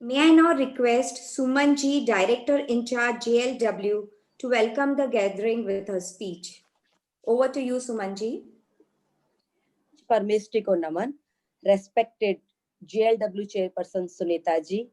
May I now request Suman Ji, Director in Charge JLW, to welcome the gathering with her speech. Over to you, Suman Ji. परमेष्टि को नमन. Respected JLW Chairperson Sunita Ji,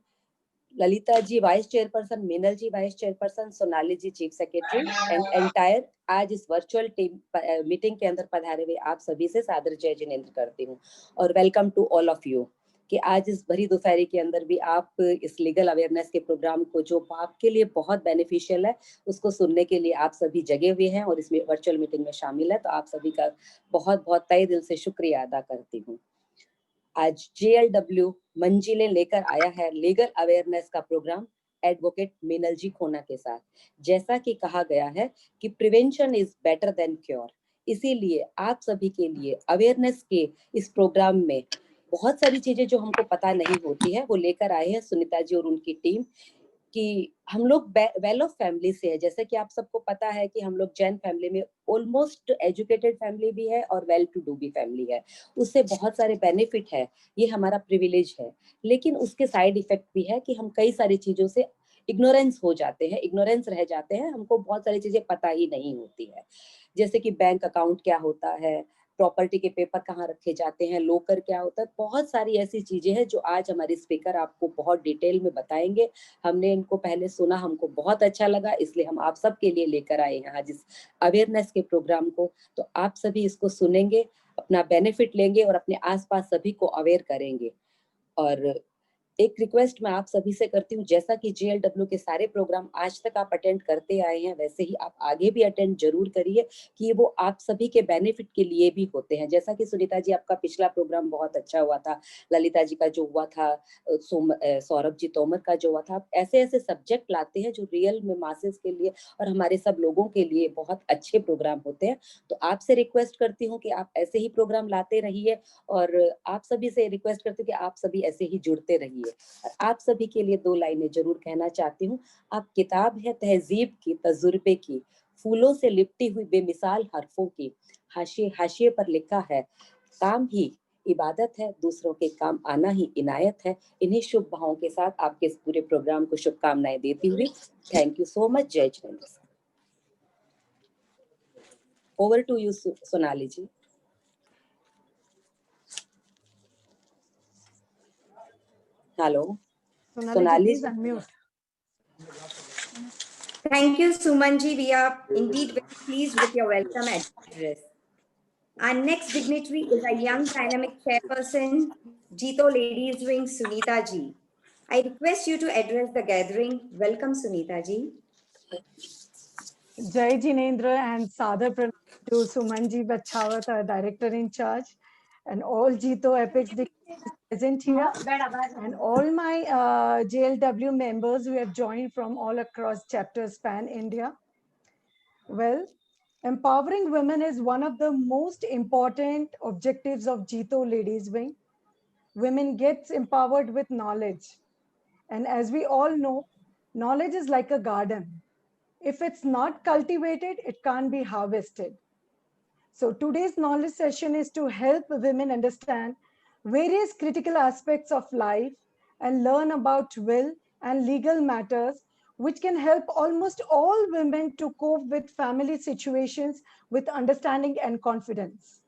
Lalita Ji Vice Chairperson, Minal Ji Vice Chairperson, Sonali Ji Chief Secretary and entire आज इस virtual team meeting के अंदर पधारे हुए आप सभी से सादर जय जिनेंद्र करती हूँ और welcome to all of you कि आज इस भरी दोपहरी के अंदर भी आप इस लीगल अवेयरनेस के प्रोग्राम को जो आपके लिए बहुत बेनिफिशियल है उसको सुनने के लिए आप सभी जगे हुए हैं और इसमें वर्चुअल मीटिंग में शामिल है, तो आप सभी का बहुत बहुत तहे दिल से शुक्रिया अदा करती हूँ। आज JLW मंजिलें लेकर आया है लीगल अवेयरनेस का प्रोग्राम एडवोकेट मीनल जी खोना के साथ। जैसा कि कहा गया है कि prevention is better than cure, इसीलिए आप सभी के लिए अवेयरनेस के इस प्रोग्राम में बहुत सारी चीजें जो हमको पता नहीं होती है वो लेकर आए हैं सुनीता जी और उनकी टीम कि हम लोग वेल ऑफ फैमिली से है। जैसे कि आप सबको पता है कि हम लोग जैन फैमिली में ऑलमोस्ट एजुकेटेड फैमिली भी है और वेल टू डू भी फैमिली है, उससे बहुत सारे बेनिफिट है, ये हमारा प्रिविलेज है। लेकिन उसके साइड इफेक्ट भी है कि हम कई सारी चीजों से इग्नोरेंस हो जाते हैं, इग्नोरेंस रह जाते हैं, हमको बहुत सारी चीजें पता ही नहीं होती है। जैसे कि बैंक अकाउंट क्या होता है, प्रॉपर्टी के पेपर कहाँ रखे जाते हैं, लोकर क्या होता है, बहुत सारी ऐसी चीजें हैं जो आज हमारे स्पीकर आपको बहुत डिटेल में बताएंगे। हमने इनको पहले सुना, हमको बहुत अच्छा लगा, इसलिए हम आप सब के लिए लेकर आए हैं आज इस अवेयरनेस के प्रोग्राम को। तो आप सभी इसको सुनेंगे, अपना बेनिफिट लेंगे और अपने आसपास सभी को अवेयर करेंगे। और एक रिक्वेस्ट मैं आप सभी से करती हूँ, जैसा कि JLW के सारे प्रोग्राम आज तक आप अटेंड करते आए हैं वैसे ही आप आगे भी अटेंड जरूर करिए कि वो आप सभी के बेनिफिट के लिए भी होते हैं। जैसा कि सुनीता जी आपका पिछला प्रोग्राम बहुत अच्छा हुआ था, ललिता जी का जो हुआ था, सौरभ जी तोमर का जो हुआ था, आप ऐसे ऐसे सब्जेक्ट लाते हैं जो रियल में मासेस के लिए और हमारे सब लोगों के लिए बहुत अच्छे प्रोग्राम होते हैं। तो आपसे रिक्वेस्ट करती हूँ कि आप ऐसे ही प्रोग्राम लाते रहिए और आप सभी से रिक्वेस्ट करती हूँ कि आप सभी ऐसे ही जुड़ते रहिए। आप सभी के लिए दो लाइनें जरूर कहना चाहती हूँ। आप किताब है तहजीब की, तजुर्बे की, फूलों से लिपटी हुई बेमिसाल हरफों की, हाशिए हाशिए पर लिखा है, काम ही इबादत है, दूसरों के काम आना ही इनायत है। इन्हीं शुभ भावों के साथ आपके इस पूरे प्रोग्राम को शुभकामनाएं देती हुई थैंक यू सो मच। जय Jinendra. Over to you Sonali ji. Hello Sonali, please unmute. Thank you, Suman Ji. We are indeed very pleased with your welcome address. Our next dignitary is a young dynamic chairperson, Jito Ladies Wing, Sunita Ji. I request you to address the gathering. Welcome, Sunita Ji. Jai Jinendra and Sadhar Pranam to Sumanji Bachawat, our Director in Charge, and all Jito Apex dignitaries present here, and all my JLW members who have joined from all across chapters span India. Well, empowering women is one of the most important objectives of Jito Ladies Wing. Women gets empowered with knowledge. And as we all know, knowledge is like a garden. If it's not cultivated, it can't be harvested. So today's knowledge session is to help women understand various critical aspects of life and learn about will and legal matters, which can help almost all women to cope with family situations with understanding and confidence.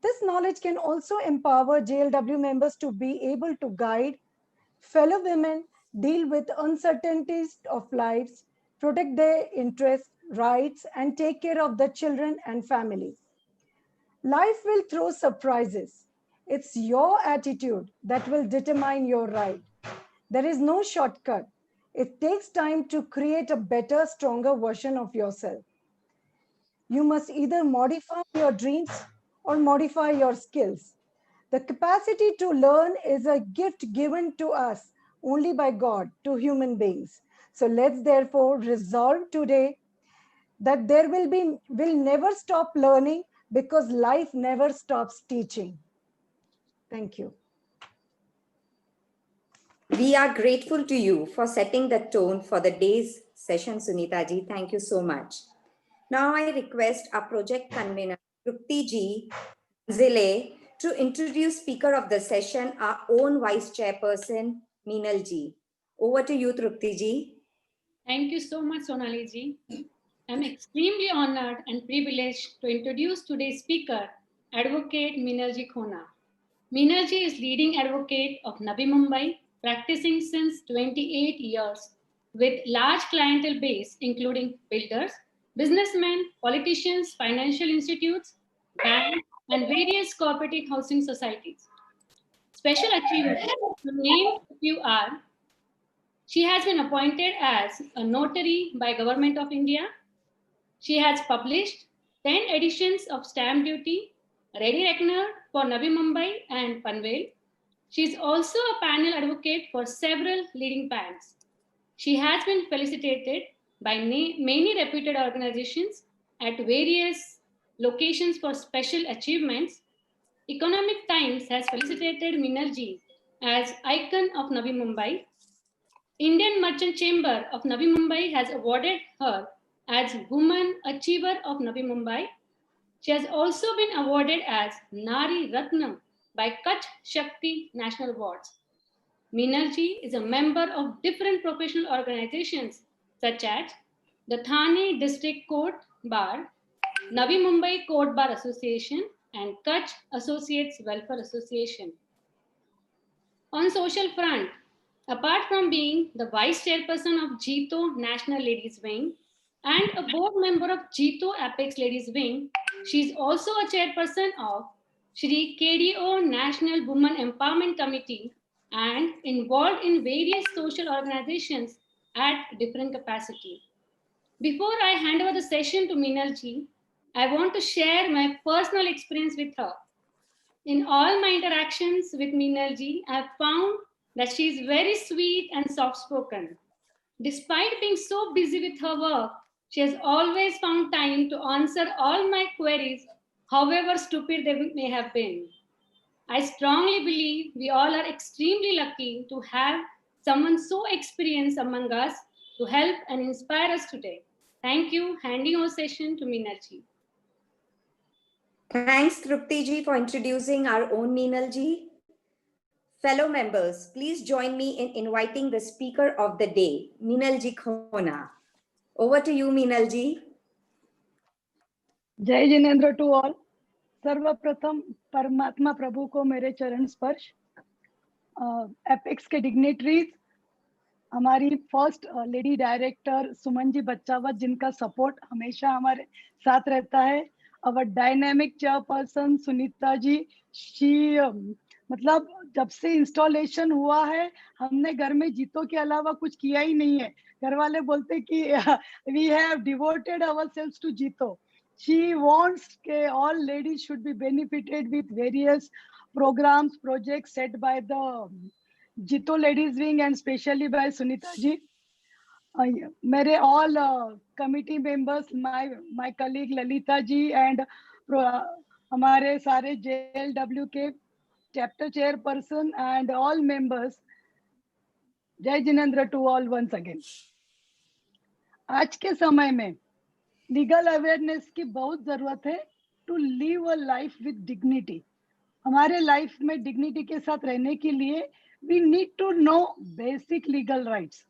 This knowledge can also empower JLW members to be able to guide fellow women, deal with uncertainties of lives, protect their interests, rights, and take care of the children and family. Life will throw surprises. It's your attitude that will determine your right. There is no shortcut. It takes time to create a better, stronger version of yourself. You must either modify your dreams or modify your skills. The capacity to learn is a gift given to us only by God to human beings. So let's therefore resolve today that will never stop learning because life never stops teaching. Thank you. We are grateful to you for setting the tone for the day's session, Sunita Ji. Thank you so much. Now I request our project convener, Trupti Ji Zile, to introduce speaker of the session, our own vice chairperson, Meenal ji. Over to you, Trupti ji. Thank you so much, Sonali ji. I'm extremely honored and privileged to introduce today's speaker, Advocate Meenal ji Khona. Meenal ji is leading advocate of Navi Mumbai, practicing since 28 years with large clientele base, including builders, businessmen, politicians, financial institutes, banks, and various cooperative housing societies. Special achievements, to name a few are: she has been appointed as a notary by Government of India. She has published 10 editions of Stamp Duty, Ready Reckoner for Navi Mumbai and Panvel. She is also a panel advocate for several leading banks. She has been felicitated by many reputed organizations at various locations for special achievements. Economic Times has felicitated Meenal ji as icon of Navi Mumbai. Indian Merchant Chamber of Navi Mumbai has awarded her as Woman Achiever of Navi Mumbai. She has also been awarded as Nari Ratnam by Kutch Shakti National Awards. Meenal ji is a member of different professional organizations such as the Thane District Court Bar, Navi Mumbai Court Bar Association, and Kutch Associates Welfare Association. On social front, apart from being the vice chairperson of Jito National Ladies Wing and a board member of Jito Apex Ladies Wing, she is also a chairperson of Shri KDO National Women Empowerment Committee and involved in various social organizations at different capacity. Before I hand over the session to Meenal ji, I want to share my personal experience with her. In all my interactions with Meenal ji, I have found that she is very sweet and soft spoken. Despite being so busy with her work, she has always found time to answer all my queries, however stupid they may have been. I strongly believe we all are extremely lucky to have someone so experienced among us to help and inspire us today. Thank you. Handing over session to Meenal ji. Thanks, Trupti ji, for introducing our own Meenal ji. Fellow members, please join me in inviting the speaker of the day, Meenal ji Khona. Over to you, Meenal ji. जय Jinendra to all. सर्वप्रथम परमात्मा प्रभु को मेरे चरण स्पर्श। Apex के dignitaries, हमारी first lady director Suman ji बच्चावत, जिनका सपोर्ट हमेशा हमारे साथ रहता है। अवर डायनेमिक चेयरपर्सन सुनीता जी, मतलब जब से इंस्टॉलेशन हुआ है हमने घर में जीतो के अलावा कुछ किया ही नहीं है। घर वाले बोलते कि we have devoted ourselves to JITO. She wants that all ladies should be benefited with various programs, projects set by the Jito Ladies Wing and especially by Sunita ji. मेरे all committee members, my colleague Lalita ji and हमारे सारे JLW के chapter chairperson and all members, जय Jinendra to all once again. आज के समय में legal awareness की बहुत जरूरत है to live a life with dignity. हमारे लाइफ में डिग्निटी के साथ रहने के लिए we need to know basic legal rights.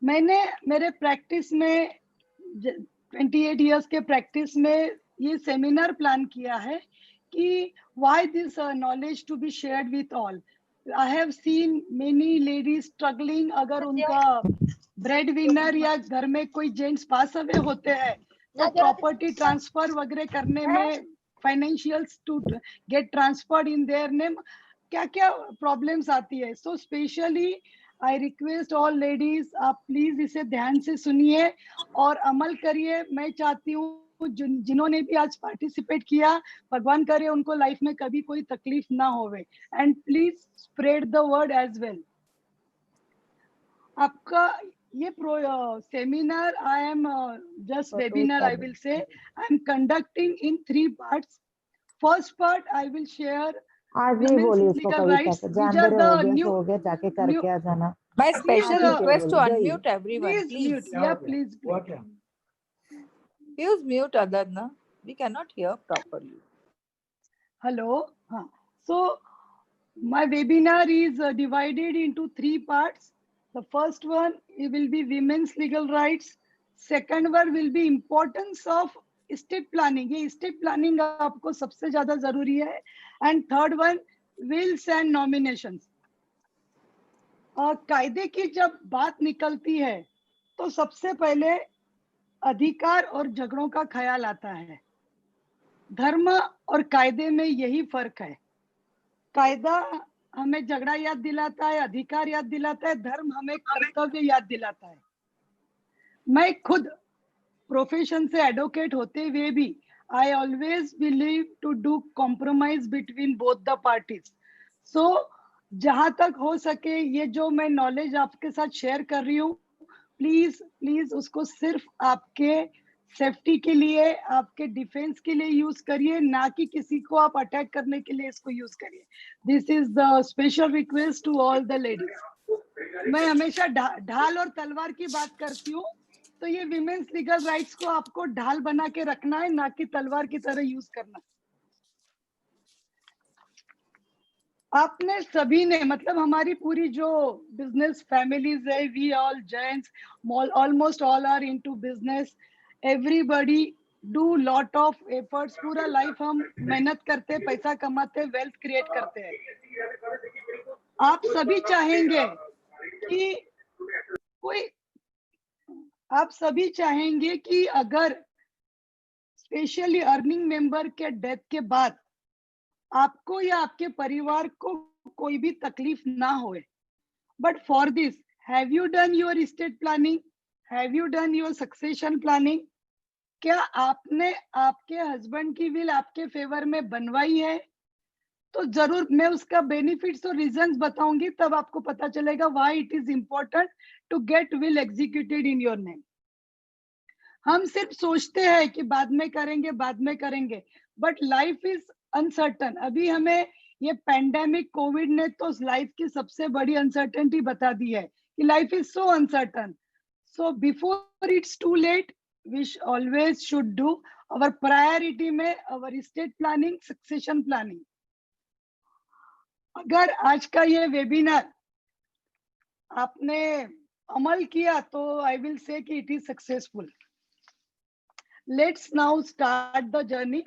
मैंने मेरे प्रैक्टिस में 28 इयर्स के प्रैक्टिस में ये सेमिनार प्लान किया है कि why this knowledge to be shared with all. I have seen many ladies struggling. अगर उनका ब्रेड विनर या घर में कोई जेंट्स पास अवे होते हैं तो प्रॉपर्टी ट्रांसफर वगैरह करने में, financials to get transferred in their name, क्या क्या प्रॉब्लम्स आती है। So specially I request all ladies, आप प्लीज इसे ध्यान से सुनिए और अमल करिए। मैं चाहती हूँ जिन्होंने भी आज पार्टिसिपेट किया, भगवान करे उनको लाइफ में कभी कोई तकलीफ ना होवे। And please spread the word as well. आपका ये seminar, I am just webinar, I will say I am conducting in 3 parts. First part I will share आज ही बोली उसको कविता से, जानते रहे हो गया जाके करके आ जाना। My special request to unmute everyone, please. please. Yeah, please. Use mute, Adarna. We cannot hear properly. Hello. हाँ, so My webinar is divided into 3 parts. The first one it will be women's legal rights. Second one will be importance of estate planning. ये estate planning आपको सबसे ज्यादा जरूरी है. And third one wills and nominations. कायदे की जब बात निकलती है तो सबसे पहले अधिकार और झगड़ों का ख्याल आता है. धर्म और कायदे में यही फर्क है. कायदा हमें झगड़ा याद दिलाता है, अधिकार याद दिलाता है, धर्म हमें कर्तव्य याद दिलाता है. मैं खुद प्रोफेशन से एडवोकेट होते हुए भी I always believe to do compromise between both the parties. So जहां तक हो सके ये जो मैं नॉलेज आपके साथ शेयर कर रही हूँ, प्लीज प्लीज उसको सिर्फ आपके सेफ्टी के लिए, आपके डिफेंस के लिए यूज करिए, ना कि किसी को आप अटैक करने के लिए इसको यूज करिए. This is the special request to all the ladies. मैं हमेशा ढाल और तलवार की बात करती हूँ, तो ये विमेन्स लीगल राइट्स को आपको ढाल बना के रखना है, ना कि तलवार की तरह यूज करना. आपने सभी ने, मतलब हमारी पूरी जो बिजनेस फैमिलीज है, we all gents almost all are into business. Everybody do lot of efforts. पूरा लाइफ हम मेहनत करते, पैसा कमाते, वेल्थ क्रिएट करते हैं. आप सभी चाहेंगे कि आप सभी चाहेंगे कि अगर स्पेशली अर्निंग मेंबर के डेथ के बाद आपको या आपके परिवार को कोई भी तकलीफ ना होए. But for this, have you done your estate planning? Have you done your succession planning? क्या आपने आपके हस्बैंड की विल आपके फेवर में बनवाई है? तो जरूर मैं उसका बेनिफिट्स और रीजंस बताऊंगी, तब आपको पता चलेगा why it is important to get will executed in your name. हम सिर्फ सोचते हैं कि बाद में करेंगे, बाद में करेंगे, बट लाइफ इज अनसर्टन. अभी हमें ये पैंडेमिक कोविड ने तो लाइफ की सबसे बड़ी अनसर्टेनिटी बता दी है कि life is so uncertain. So before it's too late, we always should do our priority में our estate planning, succession planning. अगर आज का ये वेबिनार आपने अमल किया तो आई विल से कि it is successful. Let's now start the journey.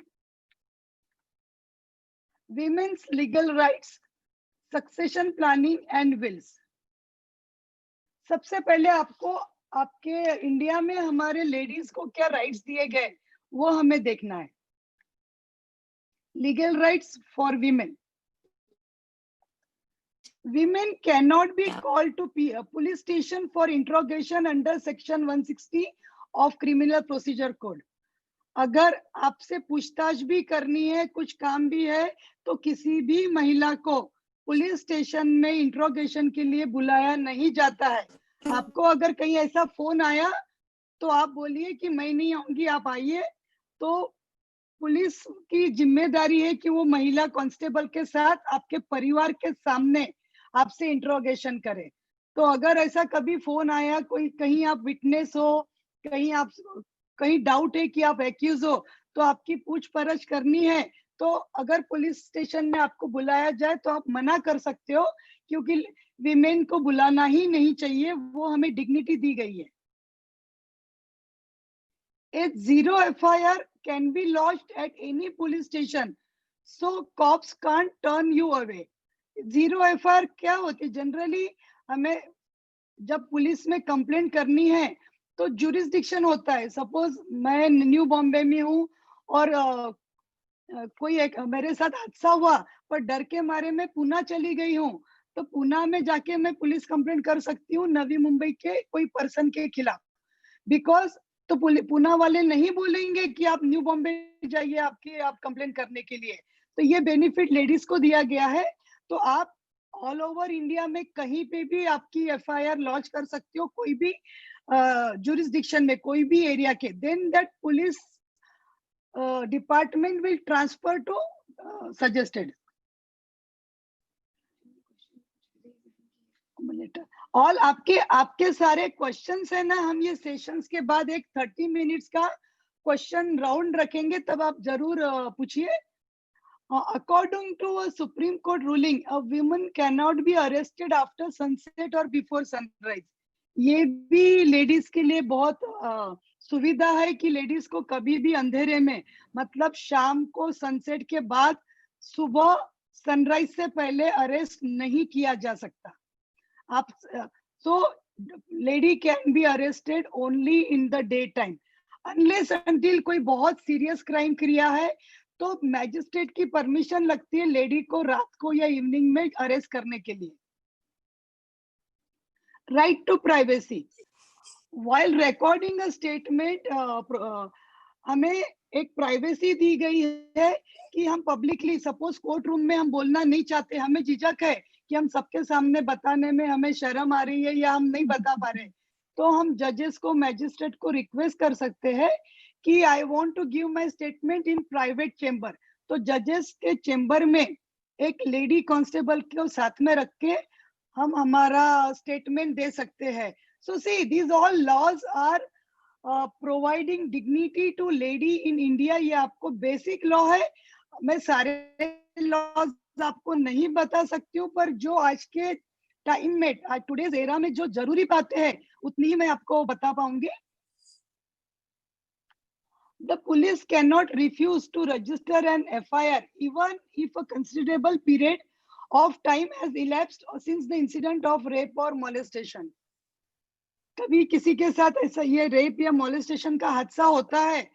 Women's legal rights, succession planning and wills. सबसे पहले आपको आपके इंडिया में हमारे लेडीज को क्या राइट्स दिए गए वो हमें देखना है. Legal rights for women. Women cannot be called to police station for interrogation under section 160 of Criminal Procedure Code. अगर आपसे पूछताछ भी करनी है, कुछ काम भी है, तो किसी भी महिला को पुलिस स्टेशन में इंट्रोगेशन के लिए बुलाया नहीं जाता है. आपको अगर कहीं ऐसा फोन आया तो आप बोलिए कि मैं नहीं आऊंगी, आप आइए. तो पुलिस की जिम्मेदारी है कि वो महिला कांस्टेबल के साथ आपके परिवार के सामने आपसे इंट्रोगेशन करे. तो अगर ऐसा कभी फोन आया, कोई कहीं आप विटनेस हो, कहीं डाउट है कि आप एक्यूज हो, तो आपकी पूछपरछ करनी है, तो अगर पुलिस स्टेशन में आपको बुलाया जाए तो आप मना कर सकते हो, क्योंकि विमेन को बुलाना ही नहीं चाहिए, वो हमें डिग्निटी दी गई है. A zero FIR can be lodged at any police station, so cops can't turn you away. Zero FIR क्या होती है? जनरली हमें जब पुलिस में कंप्लेंट करनी है तो जुरिस्डिक्शन होता है. सपोज मैं न्यू बॉम्बे में हूँ और कोई एक मेरे साथ हादसा हुआ, पर डर के मारे मैं पूना चली गई हूँ, तो पूना में जाके मैं पुलिस कंप्लेंट कर सकती हूँ नवी मुंबई के कोई पर्सन के खिलाफ. बिकॉज तो पूना वाले नहीं बोलेंगे कि आप न्यू बॉम्बे जाइए आप कंप्लेंट करने के लिए. तो ये बेनिफिट लेडीज को दिया गया है. तो आप ऑल ओवर इंडिया में कहीं पे भी आपकी FIR लॉन्च कर सकते हो, कोई भी jurisdiction में, कोई भी एरिया के. then that police department will transfer to suggested. All आपके सारे क्वेश्चंस है ना, हम ये सेशंस के बाद एक 30 मिनट्स का क्वेश्चन राउंड रखेंगे, तब आप जरूर पूछिए. According to a Supreme Court ruling, a woman cannot be arrested after sunset or before sunrise. ये भी लेडीज के लिए बहुत सुविधा है कि लेडीज को कभी भी अंधेरे में, मतलब शाम को सनसेट के बाद सुबह सनराइज से पहले अरेस्ट नहीं किया जा सकता. आप so lady can be arrested only in the daytime unless until कोई बहुत सीरियस क्राइम किया है तो मैजिस्ट्रेट की परमिशन लगती है लेडी को रात को या इवनिंग में अरेस्ट करने के लिए. Right to privacy. while recording a statement, हमें एक प्राइवेसी दी गई है कि हम पब्लिकली, सपोज कोर्ट रूम में हम बोलना नहीं चाहते, हमें झिझक है कि हम सबके सामने बताने में हमें शर्म आ रही है या हम नहीं बता पा रहे, तो हम जजेस को, मैजिस्ट्रेट को रिक्वेस्ट कर सकते हैं कि I want to give my statement in private chamber. तो जजेस के चेंबर में एक लेडी कांस्टेबल को साथ में रख के हम हमारा स्टेटमेंट दे सकते हैं. So see, these all laws are providing dignity to lady in India. ये आपको बेसिक लॉ है. मैं सारे लॉज आपको नहीं बता सकती हूँ, पर जो आज के टाइम में, टुडेज एरा में जो जरूरी बातें हैं उतनी ही मैं आपको बता पाऊंगी. The police cannot refuse to register an FIR even if a considerable period of time has elapsed since the incident of rape or molestation. कभी किसी के साथ ऐसा ये रेप या मोलेस्टेशन का हादसा होता है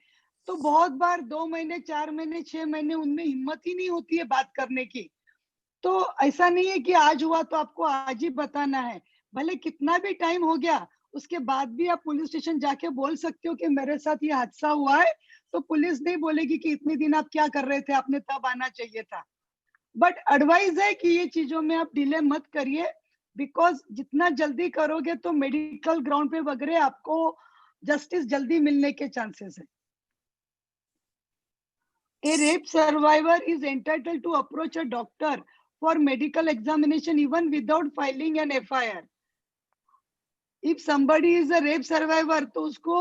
तो बहुत बार 2 महीने, 4 महीने, 6 महीने उनमें हिम्मत ही नहीं होती है बात करने की. तो ऐसा नहीं है कि आज हुआ तो आपको आज ही बताना है. भले कितना भी टाइम हो गया उसके बाद भी आप पुलिस स्टेशन जाके बोल सकते हो कि मेरे साथ ये हादसा हुआ है. तो पुलिस नहीं बोलेगी कि इतने दिन आप क्या कर रहे थे, आपने तब आना चाहिए था. बट एडवाइस है कि ये चीजों में आप डिले मत करिए, बिकॉज जितना जल्दी करोगे तो मेडिकल ग्राउंड पे वगैरह आपको जस्टिस जल्दी मिलने के चांसेस है. A rape survivor is entitled to approach a doctor for medical examination even without filing an FIR. If somebody is a rape survivor, तो उसको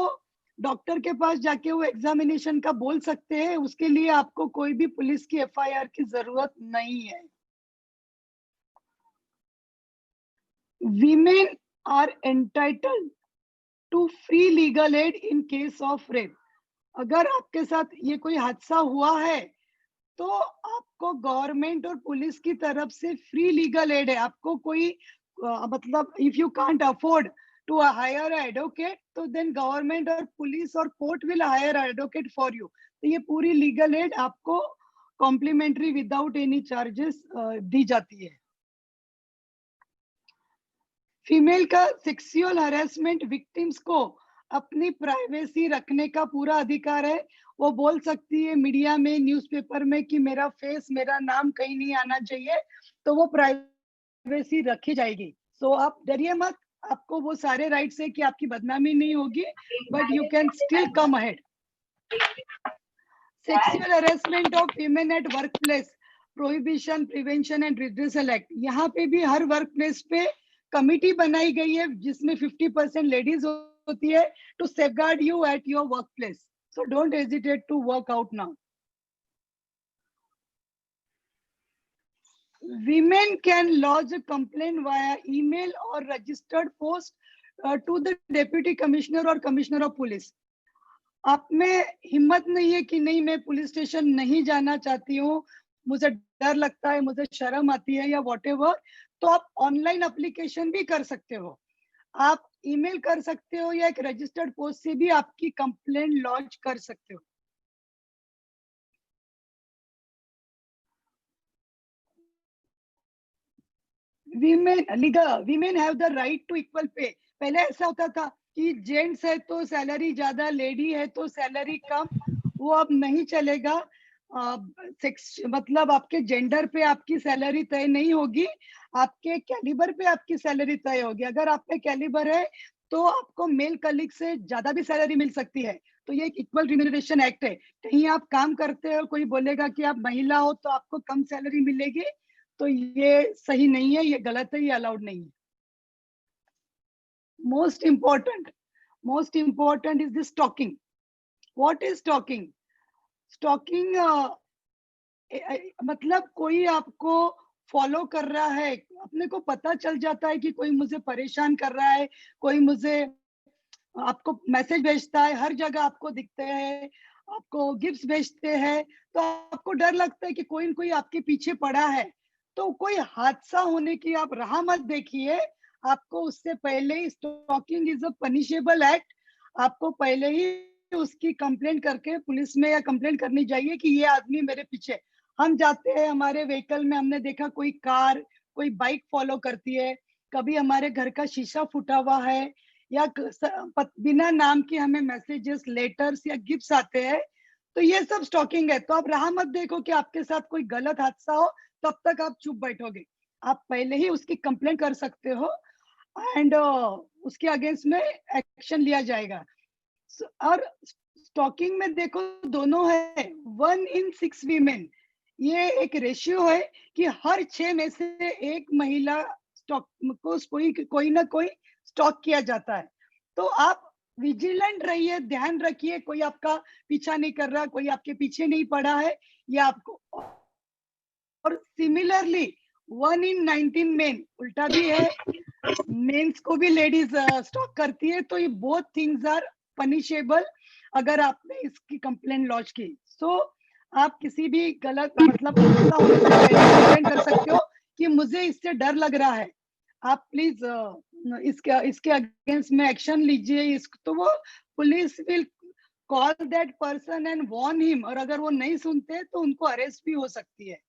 डॉक्टर के पास जाके वो एग्जामिनेशन का बोल सकते हैं. उसके लिए आपको कोई भी पुलिस की FIR की जरूरत नहीं है. Women are entitled to free legal aid in case of rape. अगर आपके साथ ये कोई हादसा हुआ है तो आपको गवर्नमेंट और पुलिस की तरफ से फ्री लीगल एड है. आपको कोई मतलब if you can't afford to hire advocate तो देन गवर्नमेंट और पुलिस और court will hire advocate for you. तो ये पूरी लीगल एड आपको कॉम्प्लीमेंट्री विदाउट एनी चार्जेस दी जाती है. फीमेल का सेक्सुअल हरासमेंट विक्टिम्स को अपनी प्राइवेसी रखने का पूरा अधिकार है. वो बोल सकती है मीडिया में, न्यूज़पेपर में कि मेरा फेस, मेरा नाम कहीं नहीं आना चाहिए, तो वो प्राइवेसी रखी जाएगी. सो आप डरिए मत, आपको वो सारे राइट्स है कि आपकी बदनामी नहीं होगी, but you can still come ahead. Sexual harassment of women at work place, prohibition, prevention and redressal act. यहाँ पे भी हर वर्क प्लेस पे कमिटी बनाई गई है जिसमें 50% लेडीज होती है to safeguard you at your work place. So don't hesitate to work out now. Women can lodge a complaint via email or registered post to the deputy commissioner or commissioner of police. आप में हिम्मत नहीं है कि नहीं मैं police station नहीं जाना चाहती हूँ, मुझे डर लगता है, मुझे शर्म आती है या व्हाटएवर, तो आप ऑनलाइन एप्लीकेशन भी कर सकते हो. आप ईमेल कर सकते हो या एक रजिस्टर्ड पोस्ट से भी आपकी कंप्लेंट लॉन्च कर सकते हो. Women have the right to equal pay. पहले ऐसा होता था कि जेंट्स है तो सैलरी ज्यादा, लेडी है तो सैलरी कम. वो अब नहीं चलेगा. मतलब आपके जेंडर पे आपकी सैलरी तय नहीं होगी, आपके कैलिबर पे आपकी सैलरी तय होगी. अगर आप पे कैलिबर है तो आपको मेल कलीग से ज्यादा भी सैलरी मिल सकती है. तो ये एक इक्वल रिम्यूनरेशन एक्ट है. कहीं आप काम करते हो, कोई बोलेगा कि आप महिला हो तो आपको कम सैलरी मिलेगी, तो ये सही नहीं है, ये गलत है, ये अलाउड नहीं है. Most important is this stalking. What is stalking? Stalking मतलब कोई आपको फॉलो कर रहा है, अपने को पता चल जाता है कि कोई मुझे परेशान कर रहा है, कोई मुझे आपको मैसेज भेजता है, हर जगह आपको दिखते हैं, आपको गिफ्ट्स भेजते हैं, तो आपको डर लगता है कि कोई न कोई आपके पीछे पड़ा है। तो कोई हादसा होने की आप राह मत देखिए। आपको उससे पहले ही, stalking is a punishable act, आपको पहले ही उसकी कंप्लेंट करके पुलिस में या कंप्लेंट करनी चाहिए कि ये आदमी मेरे पीछे। हम जाते हैं हमारे व्हीकल में, हमने देखा कोई कार, कोई बाइक फॉलो करती है, कभी हमारे घर का शीशा फूटा हुआ है, या बिना नाम के हमें मैसेजेस, लेटर्स या गिफ्ट्स आते हैं, तो ये सब स्टॉकिंग है। तो आप राह मत देखो कि आपके साथ कोई गलत हादसा हो, तब तक आप चुप बैठोगे। आप पहले ही उसकी कंप्लेंट कर सकते हो एंड उसके अगेंस्ट में एक्शन लिया जाएगा। और स्टॉकिंग में देखो दोनों है, 1 in 6 वीमेन, ये एक रेशियो है कि हर 6 में से एक महिला स्टॉक को कोई ना कोई स्टॉक किया जाता है। तो आप विजिलेंट रहिए, ध्यान रखिए कोई आपका पीछा नहीं कर रहा, कोई आपके पीछे नहीं पड़ा है, ये आपको। और सिमिलरली 1 in 19 मेन, उल्टा भी है, मेंस को भी लेडीज स्टॉक करती है। तो ये बोथ थिंग्स आर पनिशेबल अगर आपने इसकी कंप्लेंट लॉन्च की। सो आप किसी भी गलत मतलब हादसा होने से पहले कंप्लेंट कर सकते हो कि मुझे इससे डर लग रहा है, आप प्लीज इसके अगेंस्ट में एक्शन लीजिए। तो वो police will call that person and warn him, और अगर वो नहीं सुनते तो उनको अरेस्ट भी हो सकती है।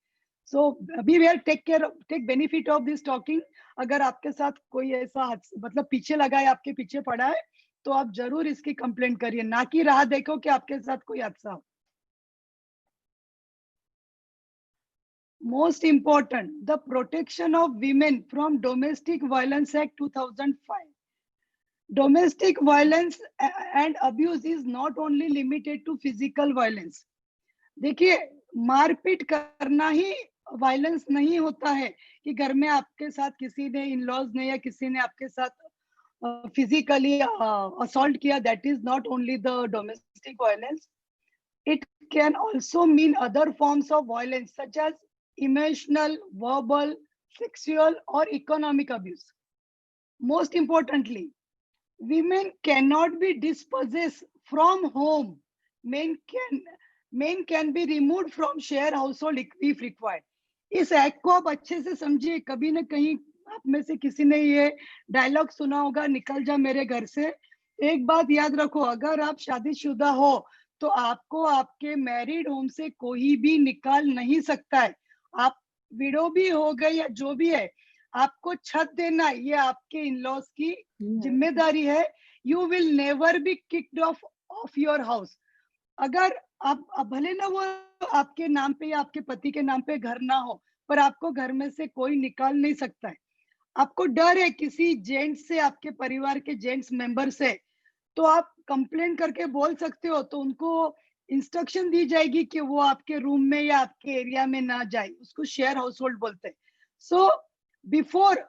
सो अभी we are take benefit of this talking. अगर आपके साथ कोई ऐसा मतलब पीछे लगा है, आपके पीछे पड़ा है, तो आप जरूर इसकी कंप्लेंट करिए, ना कि राह देखो कि आपके साथ कोई हादसा हो। Most important, the Protection of Women from Domestic Violence Act 2005. Domestic violence and abuse is not only limited to physical violence. देखिए, मारपीट करना ही वायलेंस नहीं होता है कि घर में आपके साथ किसी ने, इन लॉज ने या किसी ने आपके साथ फिजिकली असॉल्ट किया, that is not only the domestic violence. It can also mean other forms of violence such as emotional, verbal, sexual, or economic abuse. Most importantly, women cannot be dispossessed from home. Men can be removed from share household if required. इस act को आप अच्छे से समझिए। कभी ना कहीं आप में से किसी ने ये डायलॉग सुना होगा, निकल जा मेरे घर से। एक बात याद रखो, अगर आप शादीशुदा हो तो आपको आपके मैरिड होम से कोई भी निकाल नहीं सकता है। आप विडो भी हो गए या जो भी है, आपको छत देना ये आपके इन-लॉज की जिम्मेदारी है। You will never be kicked of your house. अगर आप भले ना वो आपके नाम पे या आपके पति के नाम पे घर ना हो, पर आपको घर में से कोई निकाल नहीं सकता है। आपको डर है किसी जेंट्स से, आपके परिवार के जेंट्स मेंबर से, तो आप कंप्लेंट करके बोल सकते हो। तो उनको इंस्ट्रक्शन दी जाएगी कि वो आपके रूम में या आपके एरिया में ना जाए, उसको शेयर हाउस होल्ड बोलते हैं। सो बिफोर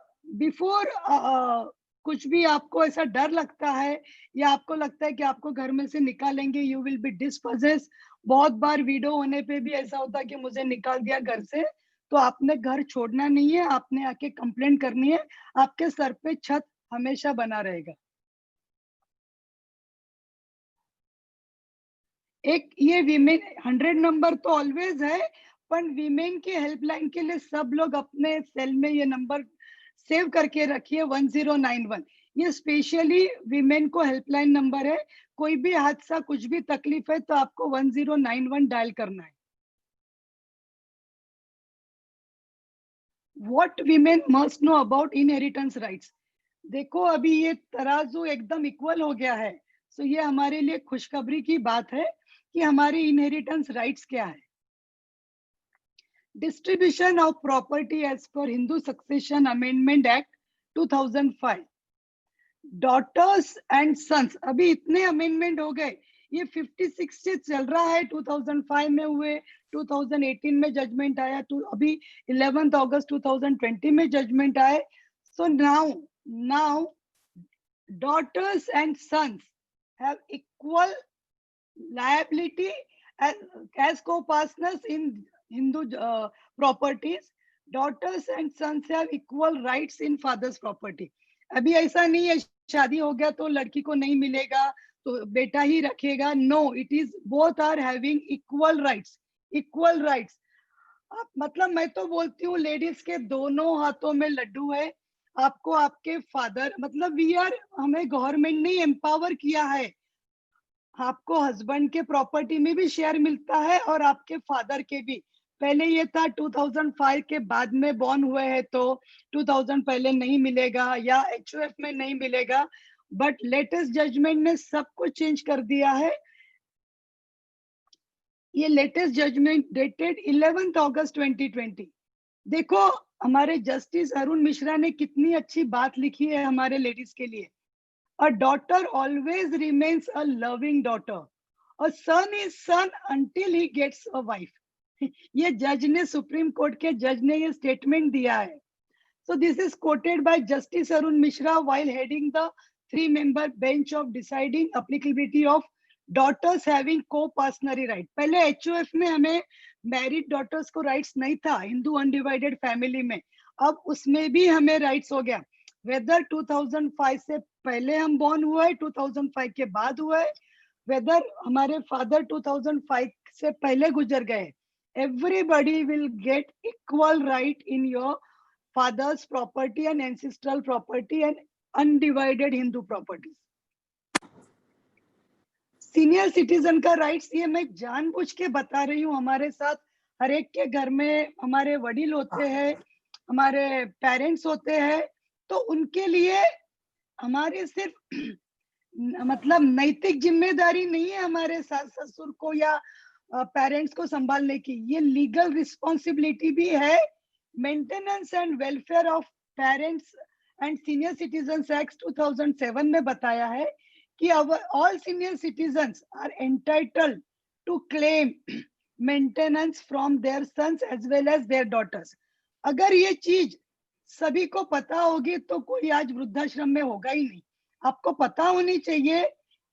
कुछ भी आपको ऐसा डर लगता है या आपको लगता है कि आपको घर में से निकालेंगे, यू विल बी डिस्पोजेस। बहुत बार वीडियो होने पे भी ऐसा होता है कि मुझे निकाल दिया घर से, तो आपने घर छोड़ना नहीं है, आपने आके कंप्लेंट करनी है। आपके सर पे छत हमेशा बना रहेगा। एक ये वीमेन 100 नंबर तो ऑलवेज है, पर वीमेन के हेल्पलाइन के लिए सब लोग अपने सेल में ये नंबर सेव करके रखिए, 1091। ये स्पेशली वीमेन को हेल्पलाइन नंबर है। कोई भी हादसा, कुछ भी तकलीफ है तो आपको 1091 डायल करना है। What women must know about inheritance rights. देखो, अभी ये तराजू एकदम इक्वल हो गया है। सो ये हमारे लिए खुशखबरी की बात है कि हमारी इनहेरिटेंस राइट्स क्या है। डिस्ट्रीब्यूशन ऑफ प्रॉपर्टी एज पर Hindu succession amendment act 2005। Daughters and sons, अभी इतने अमेंडमेंट हो गए, ये 56 से चल रहा है। 2005 में हुए, 2018 में जजमेंट आया, तो अभी 11 अगस्त 2020 में जजमेंट आए। So now daughters and sons have equal liability as co-partners in Hindu properties. Daughters and sons have equal rights in father's property. अभी ऐसा नहीं है शादी हो गया तो लड़की को नहीं मिलेगा तो बेटा ही रखेगा. No, it is both are having equal rights. Equal rights. मतलब मैं तो बोलती हूँ लेडीज के दोनों हाथों में लड्डू है. आपको आपके फादर मतलब वी आर, हमें गवर्नमेंट ने एम्पावर किया है. आपको हस्बैंड के प्रॉपर्टी में भी शेयर मिलता है और आपके फादर के भी. पहले ये था 2005 के बाद में बॉर्न हुए हैं तो 2000 पहले नहीं मिलेगा या HOF में नहीं मिलेगा. बट लेटेस्ट जजमेंट ने सब कुछ चेंज कर दिया है. ये लेटेस्ट जजमेंट डेटेड 11 अगस्त 2020. देखो हमारे जस्टिस अरुण मिश्रा ने कितनी अच्छी बात लिखी है हमारे लेडीज के लिए. A daughter always remains a loving daughter. A son is son until he gets a wife. ये जज ने, सुप्रीम कोर्ट के जज ने ये स्टेटमेंट दिया है. So this is quoted by Justice Arun Mishra while heading the 3-member bench of deciding applicability of daughters having co-parental right. पहले HOF में हमें मैरिड डॉटर्स को राइट्स नहीं था हिंदू अनडिवाइडेड फैमिली में. अब उसमें भी हमें राइट्स हो गया. वेदर 2005 से पहले हम बॉर्न हुआ है, 2005 के बाद हुआ है, वेदर हमारे फादर 2005 से पहले गुजर गए. Everybody will get equal right in your fathers property and ancestral property and undivided Hindu properties. Senior citizen का राइट्स ये मैं जानबूझ के बता रही हूँ. हमारे साथ हर एक के घर में हमारे वडील होते हैं, हमारे पेरेंट्स होते हैं, तो उनके लिए हमारी सिर्फ मतलब नैतिक जिम्मेदारी नहीं है हमारे सास ससुर को या पेरेंट्स को संभालने की. ये लीगल रिस्पॉन्सिबिलिटी भी है. Maintenance and welfare of parents and senior citizens act 2007 में बताया है कि all senior citizens are entitled to claim maintenance from their sons as well as their daughters. अगर ये चीज सभी को पता होगी तो कोई आज वृद्धाश्रम में होगा ही नहीं. आपको पता होनी चाहिए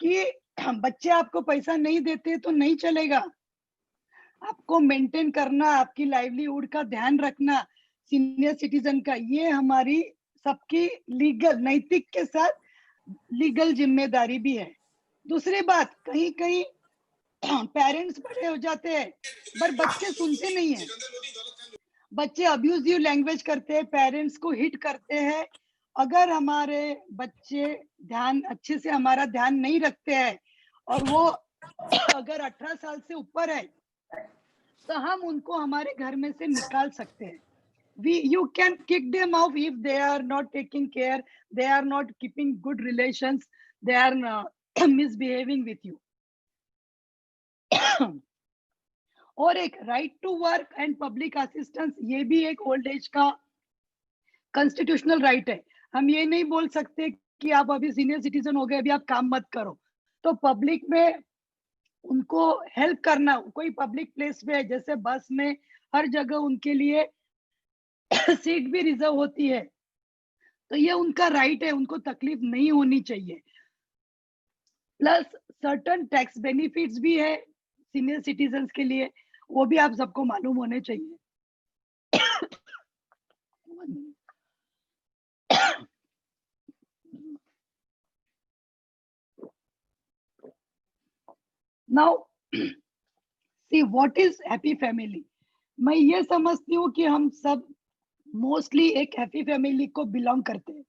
कि बच्चे आपको पैसा नहीं देते तो नहीं चलेगा. आपको मेंटेन करना, आपकी लाइवलीहुड का ध्यान रखना सीनियर सिटीजन का, ये हमारी सबकी लीगल नैतिक के साथ लीगल जिम्मेदारी भी है. दूसरी बात, कहीं कहीं पेरेंट्स बड़े हो जाते हैं पर बच्चे सुनते नहीं है. बच्चे अब्यूजिव लैंग्वेज करते हैं, पेरेंट्स को हिट करते हैं. अगर हमारे बच्चे ध्यान अच्छे से हमारा ध्यान नहीं रखते हैं और वो अगर 18 साल से ऊपर है तो हम उनको हमारे घर में से निकाल सकते हैं. You can kick them off if they are not taking care, they are not keeping good relations, they are misbehaving with you. और एक right to work and public assistance, ये भी एक ओल्ड एज का कॉन्स्टिट्यूशनल राइट है. हम ये नहीं बोल सकते कि आप अभी सीनियर सिटीजन हो गए अभी आप काम मत करो. तो पब्लिक में उनको हेल्प करना, कोई पब्लिक प्लेस पे जैसे बस में हर जगह उनके लिए सीट भी रिजर्व होती है, तो ये उनका राइट है, उनको तकलीफ नहीं होनी चाहिए. प्लस सर्टन टैक्स बेनिफिट्स भी है सीनियर सिटीजन्स के लिए, वो भी आप सबको मालूम होने चाहिए. Now see what is happy family. मैं ये समझती हूँ कि हम सब मोस्टली एक हैप्पी फैमिली को बिलोंग करते हैं.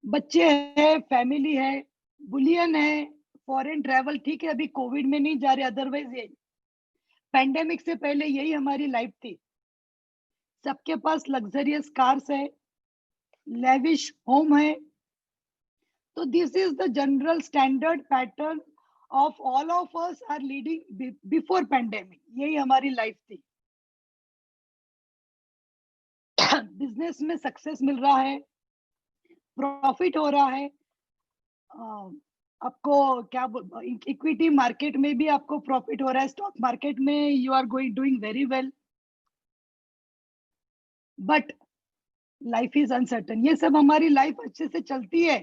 बच्चे है, फैमिली है, बुलियन है, फॉरेन ट्रैवल. ठीक है अभी कोविड में नहीं जा रहे, अदरवाइज ये पैंडेमिक से पहले यही हमारी लाइफ थी. सबके पास लग्जरियस कार्स है, लेविश होम है. तो this is the general standard pattern of all of us are leading before pandemic. यही हमारी लाइफ थी. बिजनेस में सक्सेस मिल रहा है, प्रॉफिट हो रहा है, आपको क्या इक्विटी मार्केट में भी आपको प्रॉफिट हो रहा है, स्टॉक मार्केट में you are going doing very well. But life is uncertain. ये सब हमारी लाइफ अच्छे से चलती है,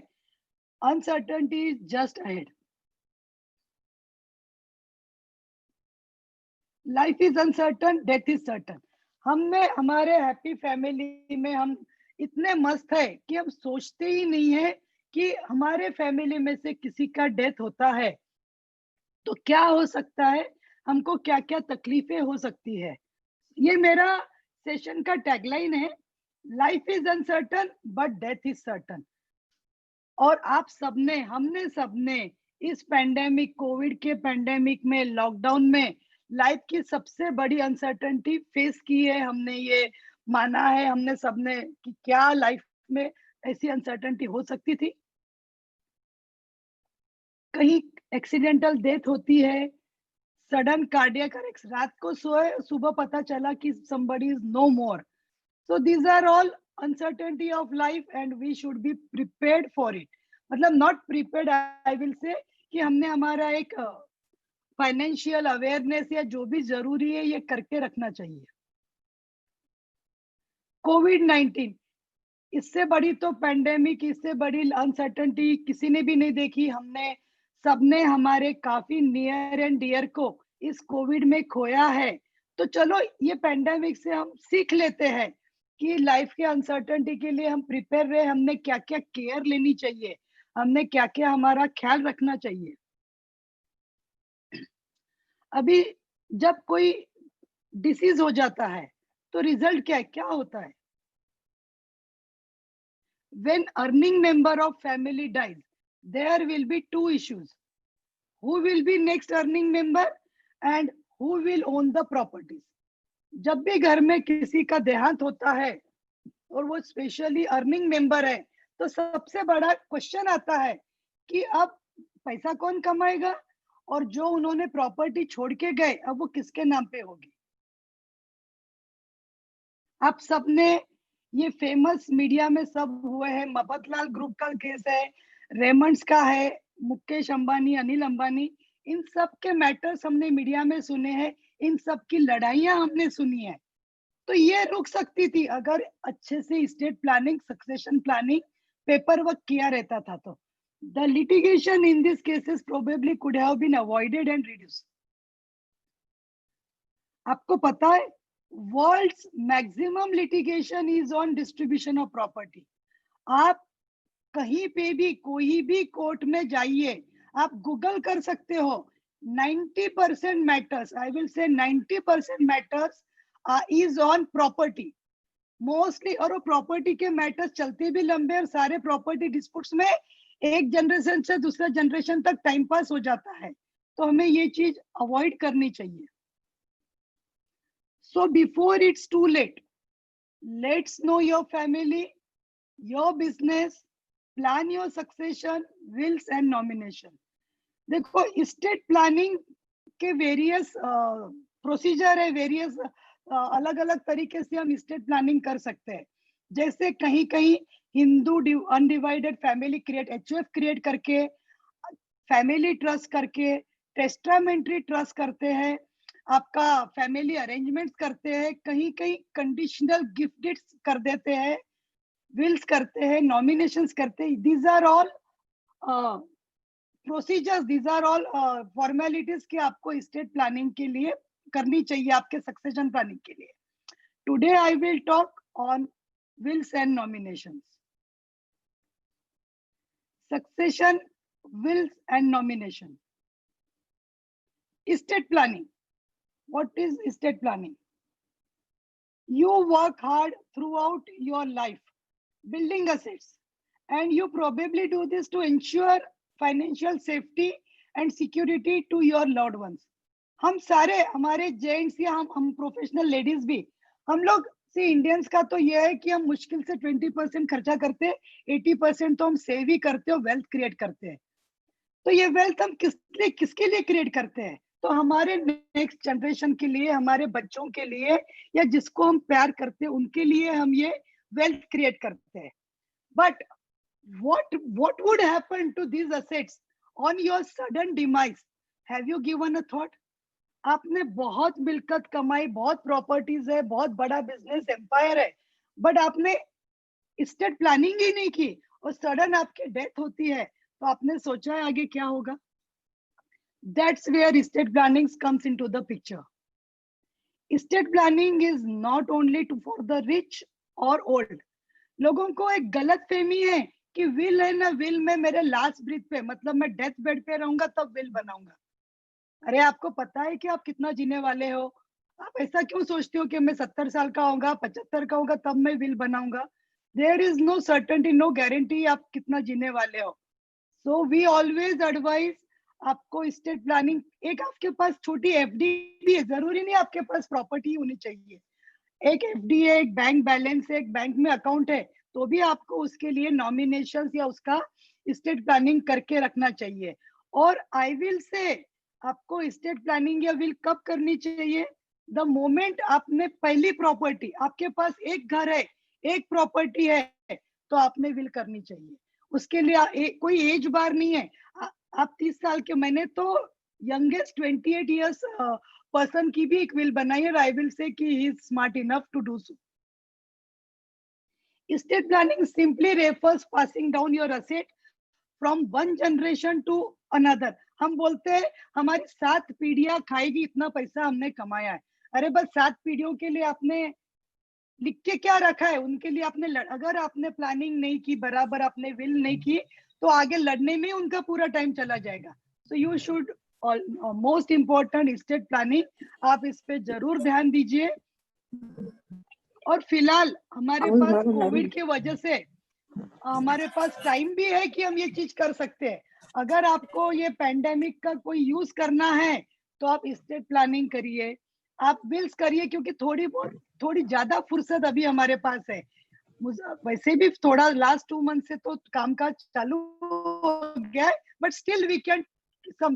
uncertainty is just ahead. Life is uncertain, death is certain. हमने हमारे हैप्पी फैमिली में हम इतने मस्त है कि हम सोचते ही नहीं है कि हमारे फैमिली में से किसी का डेथ होता है तो क्या हो सकता है, हमको क्या क्या तकलीफें हो सकती है। ये मेरा सेशन का टैगलाइन है, life is uncertain but death is certain. और आप सबने, हमने सबने इस पैंडेमिक, कोविड के पैंडेमिक में, लॉकडाउन में लाइफ की सबसे बड़ी अनसर्टेनिटी फेस की है। हमने ये माना है, हमने सबने, कि क्या लाइफ में ऐसी अनसर्टेनिटी हो सकती थी। कहीं एक्सीडेंटल डेथ होती है, सडन कार्डियक अरेस्ट, रात को सोए, सुबह पता चला कि somebody is no more. So these are all uncertainty of life and we should be prepared for it. मतलब not prepared, I will say कि हमने हमारा एक फाइनेंशियल अवेयरनेस या जो भी जरूरी है ये करके रखना चाहिए। कोविड-19 इससे बड़ी तो पैंडेमिक, इससे बड़ी अनसर्टेनिटी किसी ने भी नहीं देखी। हमने सबने हमारे काफी नियर एंड डियर को इस कोविड में खोया है। तो चलो ये पैंडेमिक से हम सीख लेते हैं कि लाइफ के अनसर्टेनिटी के लिए हम प्रिपेयर रहे, हमने क्या क्या केयर लेनी चाहिए, हमने क्या क्या हमारा ख्याल रखना चाहिए। अभी जब कोई डिसीज हो जाता है तो रिजल्ट क्या होता है? When earning member of family dies, there will be two issues. Who will be next earning member and who will own the properties? जब भी घर में किसी का देहांत होता है और वो स्पेशली अर्निंग मेंबर है तो सबसे बड़ा क्वेश्चन आता है कि अब पैसा कौन कमाएगा और जो उन्होंने प्रॉपर्टी छोड़ के गए अब वो किसके नाम पे होगी। आप सबने ये फेमस मीडिया में सब हुए हैं, मफतलाल ग्रुप का केस है, रेमंड्स का है, मुकेश अंबानी, अनिल अंबानी, इन सब के मैटर्स हमने मीडिया में सुने हैं, इन सब की लड़ाइयां हमने सुनी है। तो ये रुक सकती थी अगर अच्छे से estate planning, succession planning, paper work किया रहता था तो the litigation in this cases probably could have been avoided and reduced. आपको पता है world's maximum litigation is on distribution of property. आप कहीं पे भी कोई भी कोर्ट में जाइए, आप गूगल कर सकते हो, 90% मैटर्स, आई विल से 90% matters is on property mostly. और वो प्रॉपर्टी के मैटर्स चलते भी लंबे और सारे प्रॉपर्टी डिस्प्यूट्स में एक जनरेशन से दूसरा जनरेशन तक टाइम पास हो जाता है। तो हमें ये चीज अवॉइड करनी चाहिए। So before it's too late, let's know your family, your business, plan your succession, wills and nomination. देखो स्टेट प्लानिंग के वेरियस प्रोसीजर है, वेरियस अलग अलग तरीके से हम स्टेट प्लानिंग कर सकते हैं। जैसे कहीं कहीं Hindu undivided family create, HUF create करके, फैमिली ट्रस्ट करके, टेस्टामेंट्री ट्रस्ट करते हैं, आपका फैमिली अरेंजमेंट्स करते हैं, कहीं कहीं कंडीशनल गिफ्ट डीड्स कर देते हैं, विल्स करते हैं, नॉमिनेशंस करते हैं। These are all procedures, these are all formalities कि आपको स्टेट प्लानिंग के लिए करनी चाहिए, आपके सक्सेशन प्लानिंग के लिए। Today I will talk on wills and nominations. Succession, wills and nomination. Estate planning, what is estate planning? You work hard throughout your life building assets and you probably do this to ensure financial safety and security to your loved ones. हम सारे, हमारे gents या हम professional ladies भी, हम लोग से Indians का तो ये है कि हम मुश्किल से 20% खर्चा करते हैं, 80% तो हम सेव ही करते हैं, वेल्थ क्रिएट करते हैं। तो ये वेल्थ हम किसके लिए क्रिएट करते हैं? तो हमारे नेक्स्ट जनरेशन के लिए, हमारे बच्चों के लिए, या जिसको हम प्यार करते हैं उनके लिए हम ये वेल्थ क्रिएट करते हैं। But what would happen to these assets on your sudden demise? Have you given a thought? आपने बहुत मिलकत कमाई, बहुत प्रॉपर्टीज है, बहुत बड़ा बिजनेस एम्पायर है, बट आपने स्टेट प्लानिंग ही नहीं की और सडन आपकी डेथ होती है, तो आपने सोचा है आगे क्या होगा? That's where estate planning comes into the picture. Estate planning is not only for the rich or old. लोगों को एक गलत फहमी है कि विल है ना, विल में मेरे लास्ट ब्रीथ पे, मतलब मैं डेथ बेड पे रहूंगा तब विल बनाऊंगा। अरे आपको पता है कि आप कितना जीने वाले हो? आप ऐसा क्यों सोचते हो कि मैं 70 साल का होगा, 75 का होगा तब मैं विल बनाऊंगा? There is no certainty, no guarantee आप कितना जीने वाले हो। सो वी ऑलवेज एडवाइज आपको स्टेट प्लानिंग, एक आपके पास छोटी एफडी भी है, जरूरी नहीं आपके पास प्रॉपर्टी होनी चाहिए। एक एफडी है, एक बैंक बैलेंस है, एक बैंक में अकाउंट है, तो भी आपको उसके लिए नॉमिनेशंस या उसका स्टेट प्लानिंग करके रखना चाहिए। और आई विल से आपको स्टेट प्लानिंग या विल कब करनी चाहिए? द मोमेंट आपने पहली प्रॉपर्टी, आपके पास एक घर है, एक प्रॉपर्टी है, तो आपने विल करनी चाहिए। उसके लिए कोई एज बार नहीं है। आप 30 साल के, मैंने तो यंगेस्ट 28 इयर्स पर्सन की भी एक विल बनाई है। आई विल से कि he is smart enough to do so. Estate planning simply refers passing down your asset from one generation to another. हम बोलते हैं हमारी 7 पीढ़ियां खाएगी इतना पैसा हमने कमाया है। अरे बस 7 पीढ़ियों के लिए आपने लिख के क्या रखा है? उनके लिए आपने अगर आपने प्लानिंग नहीं की, बराबर आपने विल नहीं की, तो आगे लड़ने में उनका पूरा टाइम चला जाएगा। So you should, most important state planning, आप इस पे जरूर ध्यान दीजिए। और फिलहाल हमारे पास कोविड की वजह से हमारे पास टाइम भी है कि हम ये चीज कर सकते हैं। अगर आपको ये पैंडेमिक का कोई यूज करना है तो आप स्टेट प्लानिंग करिए, आप विल्स करिए, क्योंकि थोड़ी ज्यादा फुर्सत अभी हमारे पास है। वैसे भी थोड़ा लास्ट 2 मंथ से तो कामकाज चालू हो गया है, but still we can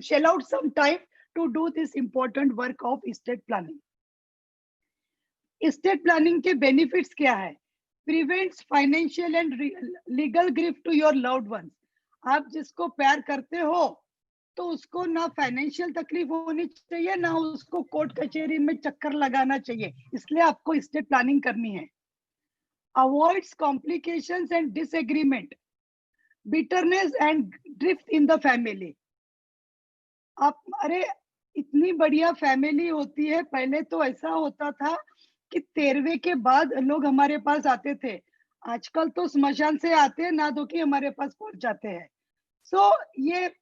shell out some time to do this important work of estate planning. Estate planning के बेनिफिट्स क्या है? Prevents financial and legal grief to your loved ones. आप जिसको प्यार करते हो तो उसको ना फाइनेंशियल तकलीफ होनी चाहिए, ना उसको कोर्ट कचहरी में चक्कर लगाना चाहिए, इसलिए आपको स्टेट प्लानिंग करनी है। Avoids complications and disagreement, bitterness and drift in the family. आप, अरे इतनी बढ़िया फैमिली होती है, पहले तो ऐसा होता था कि 13वें के बाद लोग हमारे पास आते थे, आजकल तो स्मशान से आते हैं, ना दो कि हमारे पास पहुंच जाते हैं। सो ये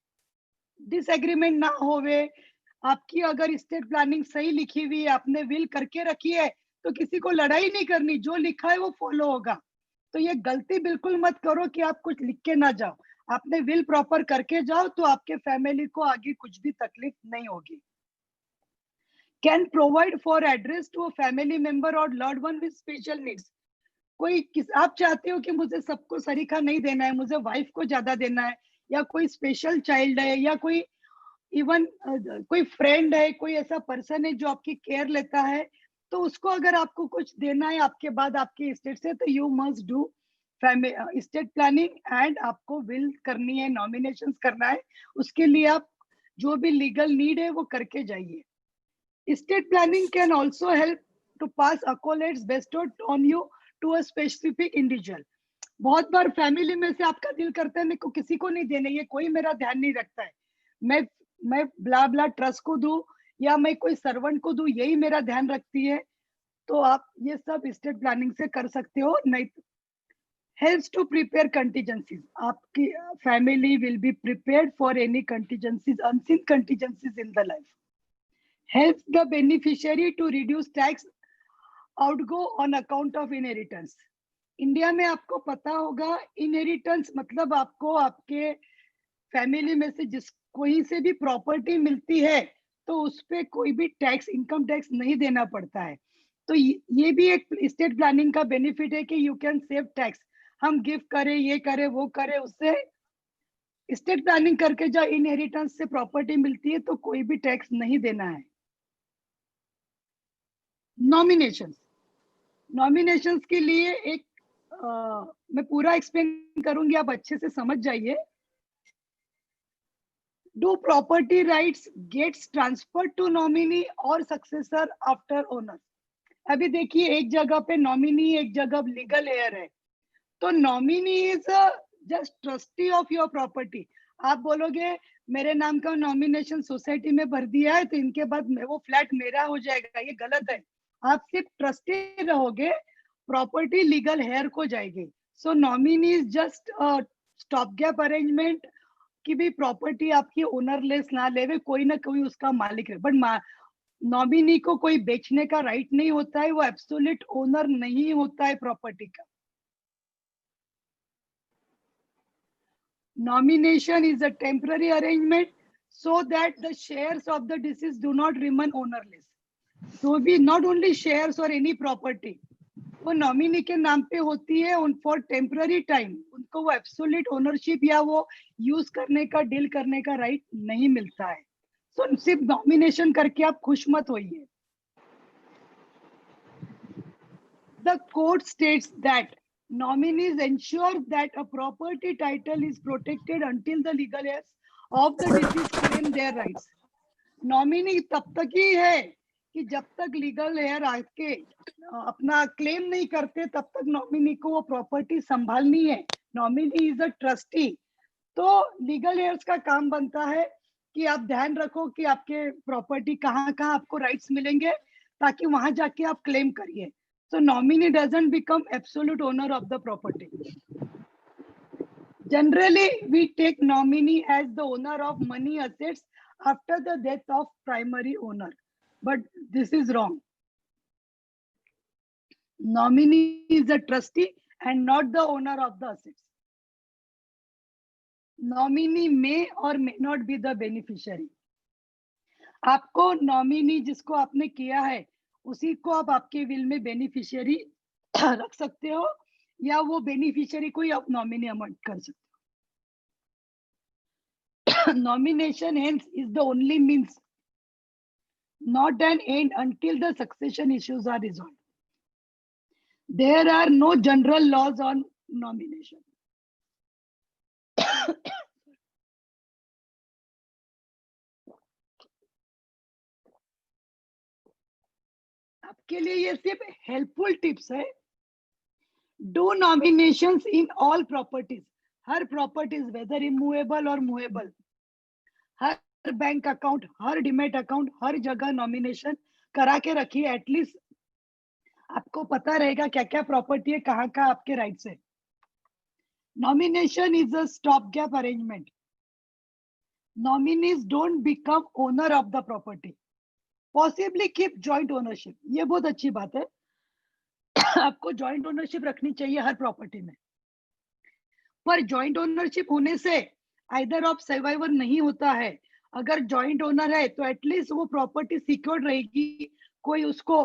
डिसएग्रीमेंट ना होवे। आपकी अगर स्टेट प्लानिंग सही लिखी हुई है, आपने विल करके रखी है, तो किसी को लड़ाई नहीं करनी, जो लिखा है वो फॉलो होगा। तो ये गलती बिल्कुल मत करो कि आप कुछ लिख के ना जाओ, आपने विल प्रॉपर करके जाओ, तो आपके फैमिली को आगे कुछ भी तकलीफ नहीं होगी। Can provide for address to a family member or loved one with special needs. आप चाहते हो कि मुझे सबको सरीखा नहीं देना है, मुझे वाइफ को ज्यादा देना है, या कोई स्पेशल चाइल्ड है, या कोई इवन कोई फ्रेंड है, कोई ऐसा पर्सन है जो आपकी केयर लेता है, तो उसको अगर आपको कुछ देना है आपके बाद आपके स्टेट से, तो you must do state planning and आपको विल करनी है, नॉमिनेशंस करना है। उसके लिए आप जो भी लीगल नीड है वो करके जाइए। Estate planning can also help to pass accolades bestowed on you to a specific individual. बहुत बार फैमिली में से आपका दिल करता है मेरे को किसी को नहीं देने, ये कोई मेरा ध्यान नहीं रखता है, मैं ब्ला ब्ला ट्रस्ट को दूं या मैं कोई सर्वेंट को दूं, यही मेरा ध्यान रखती है, तो आप ये सब स्टेट प्लानिंग से कर सकते हो। नहीं, helps to prepare contingencies. आपकी family will be prepared for any contingencies, unseen contingencies in the life. Helps the beneficiary to reduce tax outgo on account of inheritance. India में आपको पता होगा, इनहेरिटेंस मतलब आपको आपके फैमिली में से जिस कोई से भी प्रॉपर्टी मिलती है तो उस पे कोई भी टैक्स, इनकम टैक्स नहीं देना पड़ता है। तो ये भी एक स्टेट प्लानिंग का बेनिफिट है कि यू कैन सेव टैक्स। हम गिफ्ट करें, ये करें, वो करें, उससे स्टेट प्लानिंग करके जब इनहेरिटेंस से प्रॉपर्टी मिलती है तो कोई भी टैक्स नहीं देना है। नॉमिनेशंस के लिए एक मैं पूरा एक्सप्लेन करूंगी, आप अच्छे से समझ जाइए। Do property rights gets transferred to nominee और सक्सेसर आफ्टर ओनर। अभी देखिए, एक जगह पे नॉमिनी, एक जगह लीगल हेयर है, तो nominee is just trustee of your property. आप बोलोगे मेरे नाम का नॉमिनेशन सोसाइटी में भर दिया है तो इनके बाद वो फ्लैट मेरा हो जाएगा, ये गलत है। आप सिर्फ ट्रस्टी रहोगे, प्रॉपर्टी लीगल हेयर को जाएगी। So nominee is just stop gap arrangement कि भी प्रॉपर्टी आपकी ओनरलेस ना लेवे, कोई ना कोई उसका मालिक है। बट नॉमिनी को कोई बेचने का राइट नहीं होता है, वो एब्सोल्यूट ओनर नहीं होता है प्रॉपर्टी का। Nomination is a temporary arrangement so that the shares of the deceased do not remain ownerless. So be not only shares or any property, वो नॉमिनी के नाम पे होती है उन फॉर टेम्पररी टाइम, उनको वो एब्सोल्यूट ओनरशिप या वो यूज करने का, डील करने का राइट नहीं मिलता है। सो सिर्फ नॉमिनेशन करके आप खुश मत होइए। The court states that nominees ensure that a property title is protected until the legal heirs of the deceased claim their rights. Nominee तब तक ही है कि जब तक लीगल हेयर आके अपना क्लेम नहीं करते तब तक नॉमिनी को वो प्रॉपर्टी संभालनी है। Nominee is a trustee. तो लीगल हेयर्स का काम बनता है कि आप ध्यान रखो कि आपके प्रॉपर्टी कहाँ कहाँ आपको राइट्स मिलेंगे ताकि वहां जाके आप क्लेम करिए। So nominee doesn't become absolute owner of the property. Generally, we take nominee as the owner of money assets after the death of primary owner, but this is wrong. Nominee is a trustee and not the owner of the assets. Nominee may or may not be the beneficiary. आपको nominee जिसको आपने किया है उसी को आप आपके will में बेनिफिशियरी रख सकते हो या वो बेनिफिशियरी को ही आप नॉमिनी अमॉइंट कर सकते हो। Nomination hence is the only means, not an end until the succession issues are resolve. There are no general laws on nomination. आपके लिए ये सिर्फ हेल्पफुल टिप्स है। Do nominations in all properties, हर प्रॉपर्टीज वेदर इमूवेबल और movable, हर bank account, हर demat account, हर जगह नॉमिनेशन करा के रखिए। एटलीस्ट आपको पता रहेगा क्या क्या प्रॉपर्टी है, कहाँ कहाँ आपके राइट्स है। Nomination is a stop gap arrangement. Nominees don't become owner of the property, possibly keep joint ownership. ये बहुत अच्छी बात है। आपको जॉइंट ओनरशिप रखनी चाहिए हर प्रॉपर्टी में, पर जॉइंट ओनरशिप होने से आइदर ऑफ सर्वाइवर नहीं होता है। अगर जॉइंट ओनर है तो एटलीस्ट वो प्रॉपर्टी सिक्योर्ड रहेगी, कोई उसको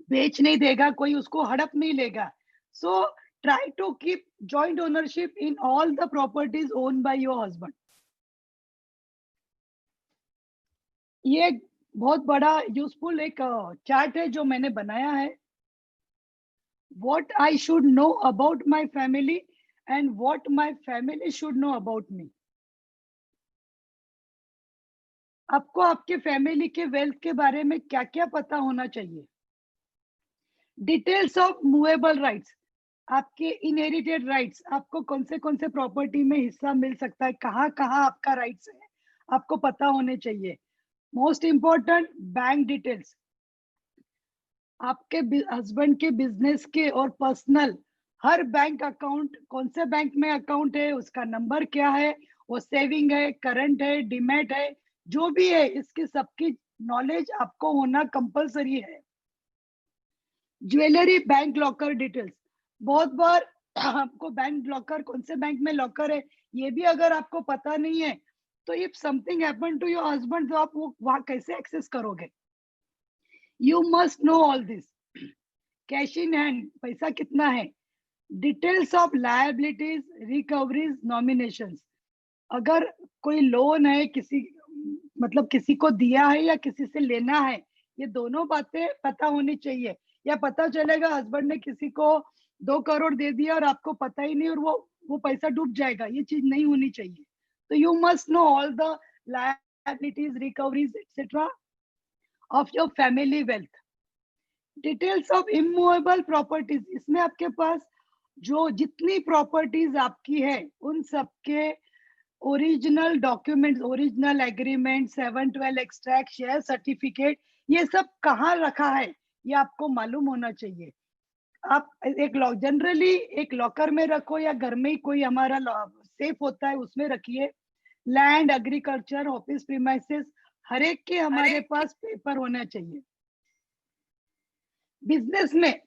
बेच नहीं देगा, कोई उसको हड़प नहीं लेगा। So try to keep joint ownership in all the properties owned by your husband. ये बहुत बड़ा यूजफुल एक चार्ट है जो मैंने बनाया है। What I should know about my family and what my family should know about me. आपको आपके फैमिली के वेल्थ के बारे में क्या क्या पता होना चाहिए। डिटेल्स ऑफ मूवेबल राइट्स, आपके इनहेरिटेड राइट्स, आपको कौन से प्रॉपर्टी में हिस्सा मिल सकता है, कहाँ कहाँ आपका राइट्स है, आपको पता होने चाहिए। मोस्ट इंपॉर्टेंट बैंक डिटेल्स, आपके हस्बैंड के बिजनेस के और पर्सनल हर बैंक अकाउंट, कौन से बैंक में अकाउंट है, उसका नंबर क्या है, वो सेविंग है, करंट है, डिमेट है, जो भी है, इसकी सबकी नॉलेज आपको होना कंपलसरी है। ज्वेलरी बैंक लॉकर डिटेल्स, बहुत बार आपको बैंक लॉकर, कौन से बैंक में लॉकर है ये भी अगर आपको पता नहीं है तो if something happen to your husband तो आप वो वहां कैसे एक्सेस करोगे। You must know all this. Cash in hand, पैसा कितना है, details of liabilities, recoveries, nominations, अगर कोई लोन है, किसी मतलब किसी को दिया है या किसी से लेना है, ये दोनों बातें पता होनी चाहिए। या पता चलेगा हस्बैंड ने किसी को 2 करोड़ दे दिया और आपको पता ही नहीं और वो पैसा डूब जाएगा, ये चीज नहीं होनी चाहिए। तो you must know all the liabilities, recoveries etcetera of your family wealth. Details of immovable properties, इसमें आपके पास जो जितनी प्रॉपर्टीज आपकी है उन सबके original documents, original agreement, 712 extract, share certificate, ये सब कहाँ रखा है, ये आपको मालूम होना चाहिए। आप एक जनरली एक लॉकर में रखो या घर में ही कोई हमारा सेफ होता है उसमें रखिए। लैंड, एग्रीकल्चर, ऑफिस प्रीमाइसेस, हर एक के हमारे पास पेपर होना चाहिए। बिजनेस में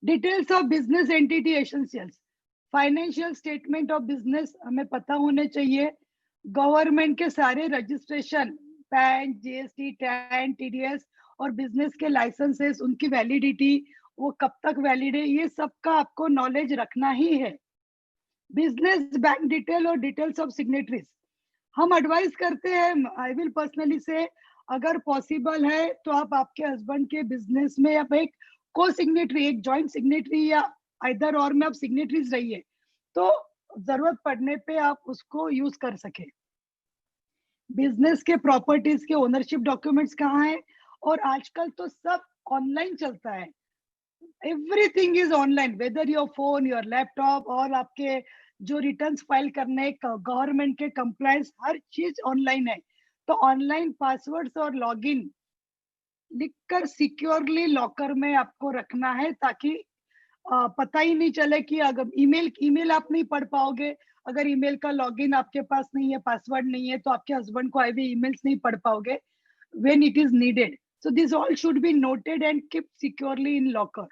details of business entity essentials, financial statement of business हमें पता होने चाहिए। गवर्नमेंट के सारे registration, pan, GST, tan, TDS और बिजनेस के लाइसेंसेस, उनकी वैलिडिटी, वो कब तक वैलिड है, ये सब का आपको नॉलेज रखना ही है। बिजनेस बैंक डिटेल और डिटेल्स ऑफ सिग्नेटरीज हम एडवाइस करते हैं, आई विल पर्सनली से, अगर पॉसिबल है तो आप आपके हस्बैंड के बिजनेस में आप एक को सिग्नेटरी, एक जॉइंट सिग्नेटरी या इधर और में आप सिग्नेटरीज रहिए, तो जरूरत पड़ने पे आप उसको यूज कर सके। बिजनेस के प्रॉपर्टीज के ओनरशिप डॉक्यूमेंट्स कहाँ है, और आजकल तो सब ऑनलाइन चलता है, everything is online, whether your phone, your laptop, और आपके जो रिटर्न्स फाइल करने, गवर्नमेंट के कंप्लायंस, हर चीज ऑनलाइन है। तो ऑनलाइन पासवर्ड्स और लॉगिन लिखकर सिक्योरली लॉकर में आपको रखना है, ताकि पता ही नहीं चले कि अगर ईमेल आप नहीं पढ़ पाओगे, अगर ईमेल का लॉगिन आपके पास नहीं है, पासवर्ड नहीं है, तो आपके हस्बैंड को आए हुए ईमेल्स नहीं पढ़ पाओगे when it is needed. So this all should be noted and kept securely in locker.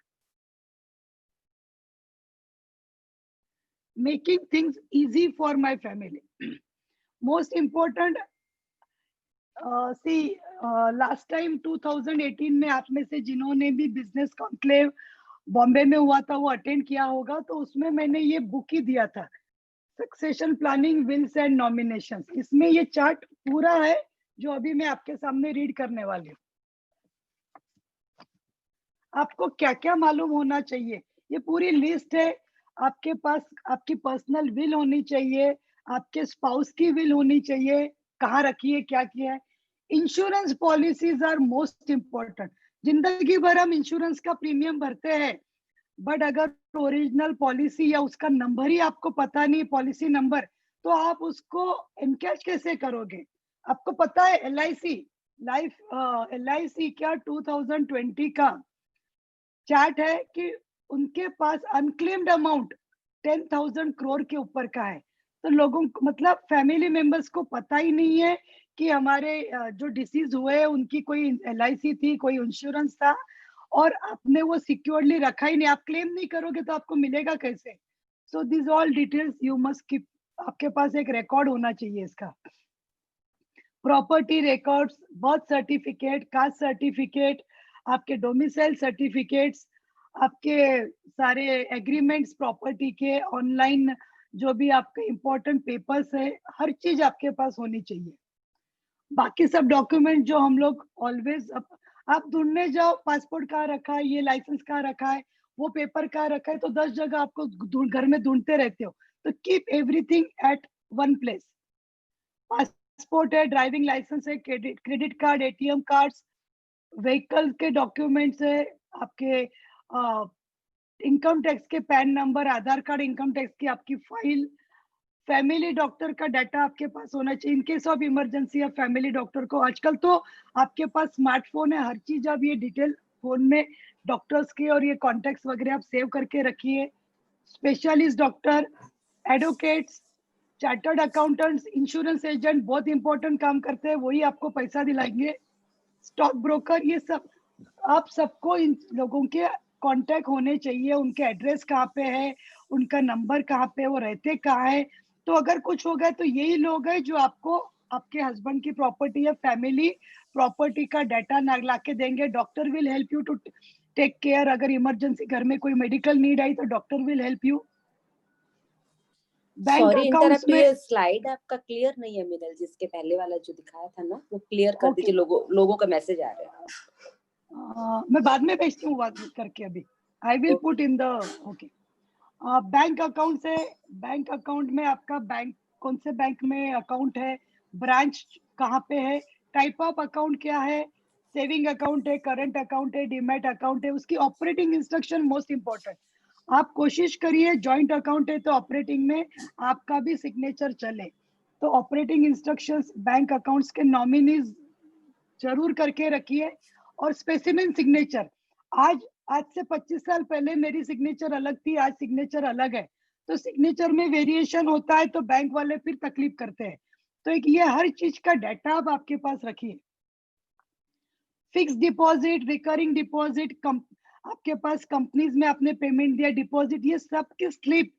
Making things easy for my family. Most important, last time 2018 में आप में से जिन्होंने भी बिजनेस कॉन्क्लेव बॉम्बे में हुआ था वो अटेंड किया होगा, तो उसमें मैंने ये बुक ही दिया था, succession planning, wills and nominations. इसमें ये चार्ट पूरा है जो अभी मैं आपके सामने रीड करने वाली हूँ। आपको क्या क्या मालूम होना चाहिए, ये पूरी लिस्ट है। आपके पास आपकी पर्सनल विल होनी चाहिए, आपके स्पाउस की विल होनी चाहिए, कहाँ रखी है, क्या किया है। Insurance policies are most important. जिंदगी भर हम इंश्योरेंस का प्रीमियम भरते हैं, बट अगर ओरिजिनल पॉलिसी या उसका नंबर ही आपको पता नहीं, पॉलिसी नंबर, तो आप उसको एनकैश कैसे करोगे। आपको पता है LIC क्या 2020 का चार्ट है कि उनके पास अनक्लेम्ड अमाउंट 10,000 करोड़ के ऊपर का है। तो लोगों को, मतलब फैमिली मेंबर्स को पता ही नहीं है कि हमारे जो डिसीज हुए उनकी कोई LIC थी, कोई इंश्योरेंस था, और आपने वो सिक्योरली रखा ही नहीं। आप क्लेम नहीं करोगे तो आपको मिलेगा कैसे। So this all details you must keep, आपके पास एक रिकॉर्ड होना चाहिए इसका। Property records, birth certificate, caste certificate, आपके डोमिसाइल सर्टिफिकेट्स, आपके सारे एग्रीमेंट्स प्रॉपर्टी के, ऑनलाइन जो भी आपके इंपॉर्टेंट पेपर्स है, हर चीज आपके पास होनी चाहिए। बाकी सब डॉक्यूमेंट जो हम लोग ऑलवेज, आप ढूंढने जाओ, पासपोर्ट कहाँ रखा है, ये लाइसेंस कहाँ रखा है, वो पेपर कहाँ रखा है, तो 10 जगह आपको घर में ढूंढते रहते हो। तो keep everything at one place. Passport है, ड्राइविंग लाइसेंस है, credit card, ATM cards, vehicle के डॉक्यूमेंट्स है, आपके इनकम टैक्स के पैन नंबर, आधार कार्ड, इनकम टैक्स की आपकी फाइल, फैमिली डॉक्टर का डाटा आपके पास होना चाहिए इन केस ऑफ इमरजेंसी। या फैमिली डॉक्टर को, आजकल तो आपके पास स्मार्टफोन है, हर चीज आप ये डिटेल फोन में डॉक्टर्स के और ये कॉन्टेक्ट्स वगैरह आप सेव करके रखिए। Specialist doctor, advocates, chartered accountants, insurance agent बहुत इंपॉर्टेंट काम करते हैं, वही आपको पैसा दिलाएंगे। स्टॉक ब्रोकर, ये सब आप सबको इन लोगों के कांटेक्ट होने चाहिए, उनके एड्रेस कहाँ पे है, उनका नंबर कहाँ पे, वो रहते कहाँ है। तो अगर कुछ हो गया तो यही लोग हैं जो आपको आपके हस्बैंड की प्रॉपर्टी या फैमिली प्रॉपर्टी का डाटा ना ला के देंगे। Doctor will help you to take care, अगर इमरजेंसी घर में कोई मेडिकल नीड आई तो doctor will help you. Bank accounts में ये स्लाइड आपका क्लियर नहीं है मिनल, जिसके पहले वाला जो दिखाया था ना, वो क्लियर कर दीजिए, लोगों का मैसेज आ रहा है। मैं बाद में भेजती हूँ बात करके, अभी I will put in the okay. Bank account से, बैंक अकाउंट में आपका बैंक कौन से बैंक में अकाउंट है, ब्रांच कहाँ पे है, टाइप ऑफ अकाउंट क्या है, सेविंग अकाउंट है, करंट अकाउंट है, डीमैट अकाउंट है, उसकी ऑपरेटिंग इंस्ट्रक्शन मोस्ट इंपॉर्टेंट। आप कोशिश करिए, जॉइंट अकाउंट है तो ऑपरेटिंग में आपका भी सिग्नेचर चले। तो ऑपरेटिंग इंस्ट्रक्शंस, बैंक अकाउंट्स के नॉमिनीज जरूर करके रखिए, और स्पेसिमेन सिग्नेचर आज से 25 साल पहले मेरी सिग्नेचर अलग थी, आज सिग्नेचर अलग है, तो सिग्नेचर में वेरिएशन होता है तो बैंक वाले फिर तकलीफ करते हैं। तो एक ये हर चीज का डाटा आप आपके पास रखिए। फिक्स डिपॉजिट, रिकरिंग डिपॉजिट, आपके पास कंपनीज में आपने पेमेंट दिया, डिपॉजिट, ये सब के स्लिप,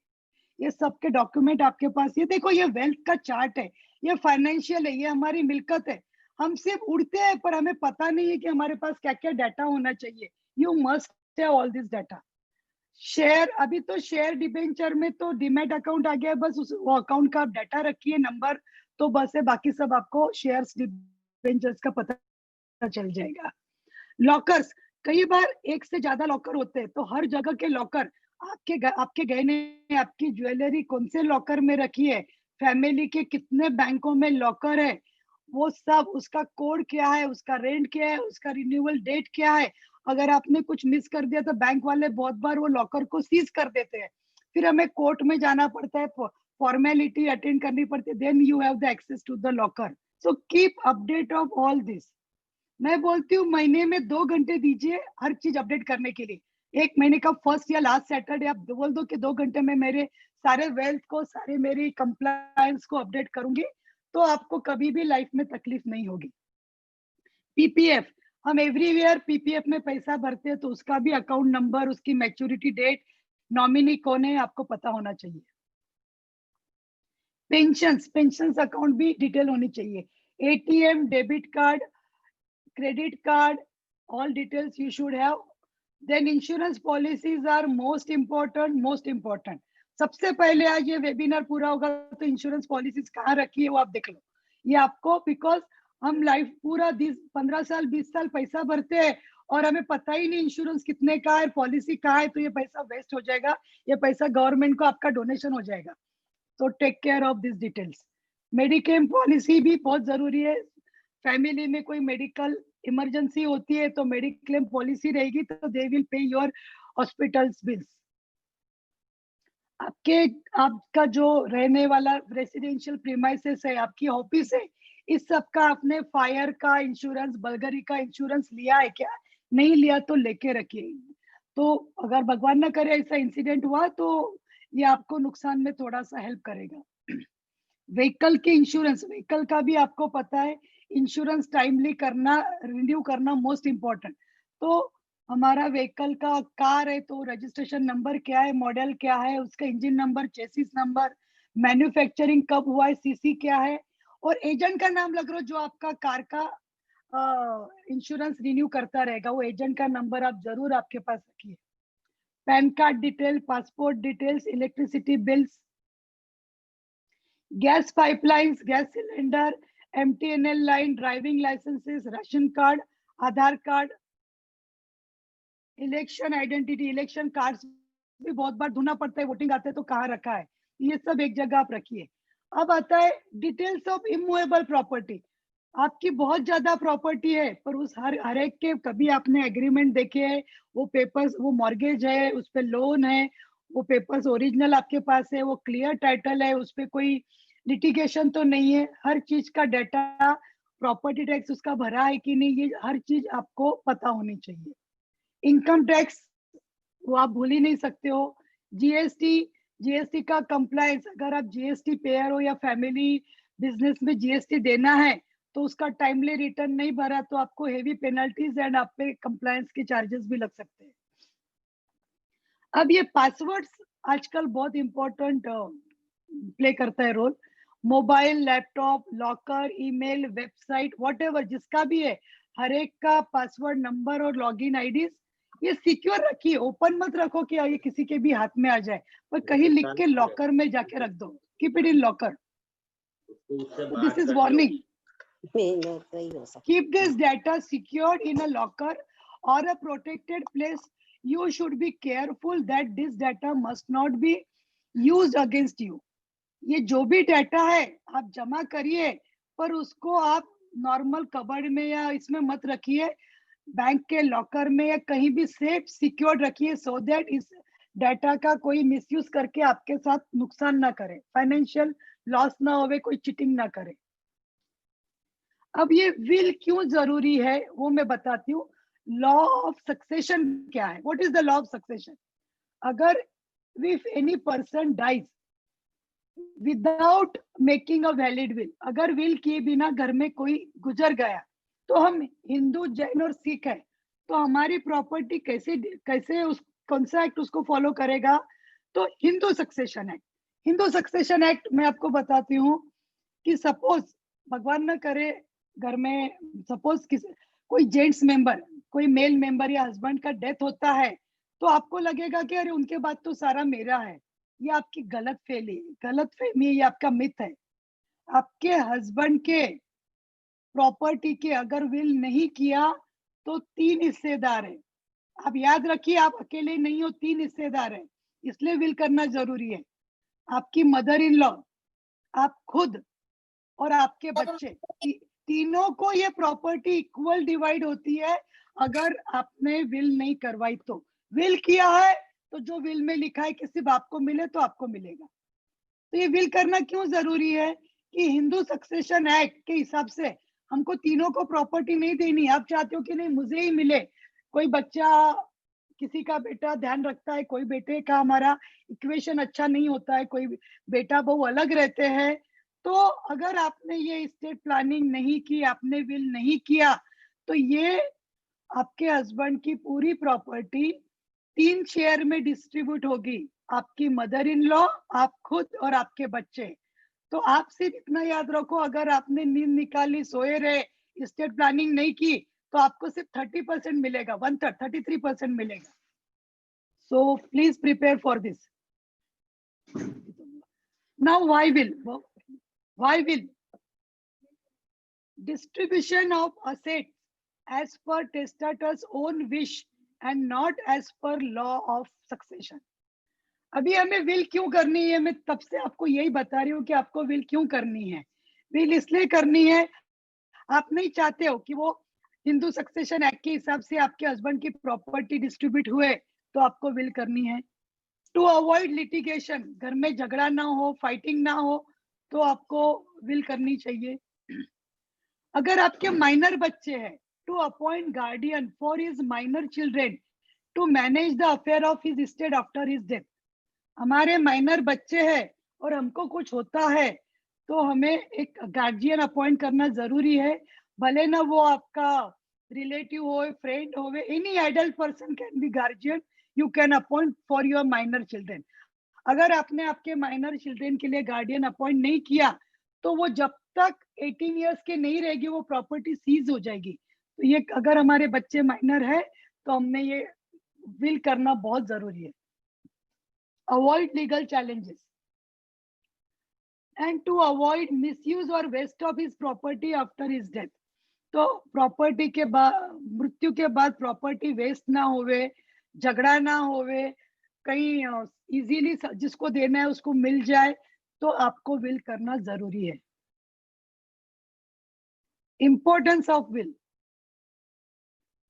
ये सब के डॉक्यूमेंट आपके पास। ये देखो, ये वेल्थ का चार्ट है, ये फाइनेंशियल है, ये हमारी मिल्कत है। हम सिर्फ उड़ते हैं पर हमें पता नहीं है कि हमारे पास क्या क्या डाटा होना चाहिए। You must have all this data. Share, अभी तो शेयर डिबेंचर में तो डीमैट अकाउंट आ गया, बस उस वो अकाउंट का आप डाटा रखिए, नंबर तो बस है, बाकी सब आपको शेयर्स डिबेंचर्स का पता चल जाएगा। लॉकर्स, कई बार एक से ज्यादा लॉकर होते हैं, तो हर जगह के लॉकर, आपके गहने, आपकी ज्वेलरी कौन से लॉकर में रखी है, फैमिली के कितने बैंकों में लॉकर है, वो सब, उसका कोड क्या है, उसका रेंट क्या है, उसका रिन्यूअल डेट क्या है। अगर आपने कुछ मिस कर दिया तो बैंक वाले बहुत बार वो लॉकर को सीज कर देते हैं, फिर हमें कोर्ट में जाना पड़ता है, फॉर्मेलिटी अटेंड करनी पड़ती है, then you have the access to the locker. So keep update of all this. मैं बोलती हूँ महीने में 2 घंटे दीजिए हर चीज अपडेट करने के लिए। एक महीने का फर्स्ट या लास्ट सैटरडे आप बोल दो कि 2 घंटे में मेरे सारे वेल्थ को, सारे मेरी कंप्लायंस को अपडेट करूंगी, तो आपको कभी भी लाइफ में तकलीफ नहीं होगी। पीपीएफ, हम एवरीवेयर पीपीएफ में पैसा भरते हैं, तो उसका भी अकाउंट नंबर, उसकी मैच्योरिटी डेट, नॉमिनी कौन है, आपको पता होना चाहिए। पेंशंस अकाउंट भी डिटेल होनी चाहिए। ATM, debit card, credit card, all details you should have. Then insurance policies are most important. सबसे पहले आज ये वेबिनार पूरा होगा तो इंश्योरेंस पॉलिसीज कहाँ रखी है वो आप देख लो। ये आपको, बिकॉज हम लाइफ पूरा 15 साल 20 साल पैसा भरते हैं और हमें पता ही नहीं इंश्योरेंस कितने का है, पॉलिसी कहाँ है, तो ये पैसा वेस्ट हो जाएगा, ये पैसा गवर्नमेंट को आपका डोनेशन हो जाएगा। तो take care of this details. Mediclaim policy भी बहुत जरूरी है। फैमिली में कोई मेडिकल इमरजेंसी होती है तो मेडिक्लेम पॉलिसी रहेगी, तो they will pay your hospitals bills. आपका जो रहने वाला रेसिडेंशियल प्रीमाइसेस है, आपकी ऑफिस है, इस सब का आपने फायर का इंश्योरेंस, बलगरी का इंश्योरेंस लिया है क्या? नहीं लिया तो लेके रखिए। तो अगर भगवान ना करे ऐसा इंसिडेंट हुआ तो ये आपको नुकसान में थोड़ा सा हेल्प करेगा। व्हीकल के इंश्योरेंस, व्हीकल का भी आपको पता है, इंश्योरेंस टाइमली करना, रिन्यू करना मोस्ट इम्पोर्टेंट। तो हमारा व्हीकल का कार है तो रजिस्ट्रेशन नंबर क्या है, मॉडल क्या है, उसका engine number, chassis number, manufacturing कब हुआ है, सीसी क्या है, और एजेंट का नाम लग रहा, जो आपका कार का इंश्योरेंस रिन्यू करता रहेगा, वो एजेंट का नंबर आप जरूर आपके पास रखिए। PAN card detail, passport details, electricity bills, gas pipelines, gas cylinder, MTNL line, driving licences, ration card, Aadhaar card, election identity, election cards भी बहुत बार ढूंढना पड़ता है, वोटिंग आते हैं तो कहाँ रखा है, ये सब एक जगह आप रखिए। अब आता है डिटेल्स ऑफ इमूवेबल प्रॉपर्टी। आपकी बहुत ज्यादा प्रॉपर्टी है पर उस हर एक के कभी आपने एग्रीमेंट देखे है, वो पेपर्स, वो मॉर्गेज है, उस पर लोन है, वो पेपर्स ओरिजिनल आपके पास है, वो क्लियर टाइटल है, उस पर कोई लिटिगेशन तो नहीं है, हर चीज का डाटा, प्रॉपर्टी टैक्स उसका भरा है कि नहीं, ये हर चीज आपको पता होनी चाहिए। इनकम टैक्स वो आप भूल ही नहीं सकते हो। जीएसटी का कंप्लायंस, अगर आप जीएसटी पेयर हो या फैमिली बिजनेस में जीएसटी देना है तो उसका टाइमली रिटर्न नहीं भरा तो आपको हेवी पेनल्टीज एंड आप पे कंप्लायंस के चार्जेस भी लग सकते हैं। अब ये पासवर्ड्स आजकल बहुत इंपॉर्टेंट प्ले करता है role. Mobile, laptop, locker, email, website, whatever जिसका भी है, हर एक का पासवर्ड नंबर और लॉगिन आईडीज ये सिक्योर रखिए, ओपन मत रखो कि ये किसी के भी हाथ में आ जाए, पर कहीं लिख के लॉकर में जाके रख दो, keep it in locker. This is warning, keep this data secured in a locker or a protected place. You should be careful that this data must not be used against you. ये जो भी data है आप जमा करिए पर उसको आप नॉर्मल कबर्ड में या इसमें मत रखिए, बैंक के लॉकर में या कहीं भी सेफ सिक्योर्ड रखिए, सो दैट इस डाटा का कोई मिसयूज करके आपके साथ नुकसान ना करे, फाइनेंशियल लॉस ना होवे, कोई चीटिंग ना करे। अब ये विल क्यों जरूरी है वो मैं बताती हूँ। लॉ ऑफ सक्सेशन क्या है? What is the law of succession? अगर if any person dies without making a valid will, अगर विल किए बिना घर में कोई गुजर गया, तो हम हिंदू, जैन और सिख है, तो हमारी प्रॉपर्टी कैसे कैसे उस कौन सा एक्ट उसको फॉलो करेगा? तो Hindu succession act. Hindu succession act मैं आपको बताती हूँ कि सपोज भगवान न करे घर में सपोज कोई जेंट्स मेंबर, कोई मेल मेंबर या हस्बैंड का डेथ होता है, तो आपको लगेगा कि अरे उनके बाद तो सारा मेरा है। ये आपकी गलत फहमी, ये आपका मिथ है। आपके हस्बैंड के प्रॉपर्टी के अगर विल नहीं किया तो 3 हिस्सेदार है। आप याद रखिए, आप अकेले नहीं हो, 3 हिस्सेदार है, इसलिए विल करना जरूरी है। आपकी मदर इन लॉ, आप खुद और आपके बच्चे, तीनों को ये प्रॉपर्टी इक्वल डिवाइड होती है अगर आपने विल नहीं करवाई तो। विल किया है तो जो विल में लिखा है कि सिर्फ आपको मिले तो आपको मिलेगा। तो ये विल करना क्यों जरूरी है कि हिंदू सक्सेशन एक्ट के हिसाब से हमको तीनों को प्रॉपर्टी नहीं देनी। आप चाहते हो कि नहीं मुझे ही मिले, कोई बच्चा, किसी का बेटा ध्यान रखता है, कोई बेटे का हमारा इक्वेशन अच्छा नहीं होता है, कोई बेटा बहू अलग रहते हैं, तो अगर आपने ये स्टेट प्लानिंग नहीं की, आपने विल नहीं किया, तो ये आपके हस्बैंड की पूरी प्रॉपर्टी 3 शेयर में डिस्ट्रीब्यूट होगी, आपकी मदर इन लॉ, आप खुद और आपके बच्चे। तो आप सिर्फ इतना याद रखो, अगर आपने नींद निकाली, सोए रहे, स्टेट प्लानिंग नहीं की, तो आपको सिर्फ 30% मिलेगा, 1/3, 33% मिलेगा। So please prepare for this. Now why will? Distribution of assets as per testator's own wish and not as per law of succession. अभी हमें विल क्यों करनी है? मैं तब से आपको यही बता रही हूँ कि आपको विल क्यों करनी है। विल इसलिए करनी है, आप नहीं चाहते हो कि वो हिंदू सक्सेशन एक्ट के हिसाब से आपके हस्बैंड की प्रॉपर्टी डिस्ट्रीब्यूट हुए, तो आपको विल करनी है। टू अवॉइड लिटिगेशन, घर में झगड़ा ना हो, फाइटिंग ना हो, तो आपको विल करनी चाहिए। अगर आपके माइनर बच्चे हैं, to appoint guardian for his minor children to manage the affair of his estate after his death. हमारे माइनर बच्चे हैं और हमको कुछ होता है तो हमें एक गार्जियन अपॉइंट करना जरूरी है, भले ना वो आपका रिलेटिव हो, फ्रेंड हो, any adult person can be guardian, you can appoint for your minor children. अगर आपने आपके माइनर चिल्ड्रेन के लिए गार्डियन अपॉइंट नहीं किया, तो वो जब तक 18 इयर्स के नहीं रहेगी वो प्रॉपर्टी सीज हो जाएगी। तो ये अगर हमारे बच्चे माइनर है तो हमने ये विल करना बहुत जरूरी है। Avoid legal challenges and to avoid misuse और waste of his property after his death. तो प्रॉपर्टी के बाद, मृत्यु के बाद प्रॉपर्टी वेस्ट ना होवे, झगड़ा ना होवे, कहीं इजीली जिसको देना है उसको मिल जाए, तो आपको विल करना जरूरी है। Importance of will.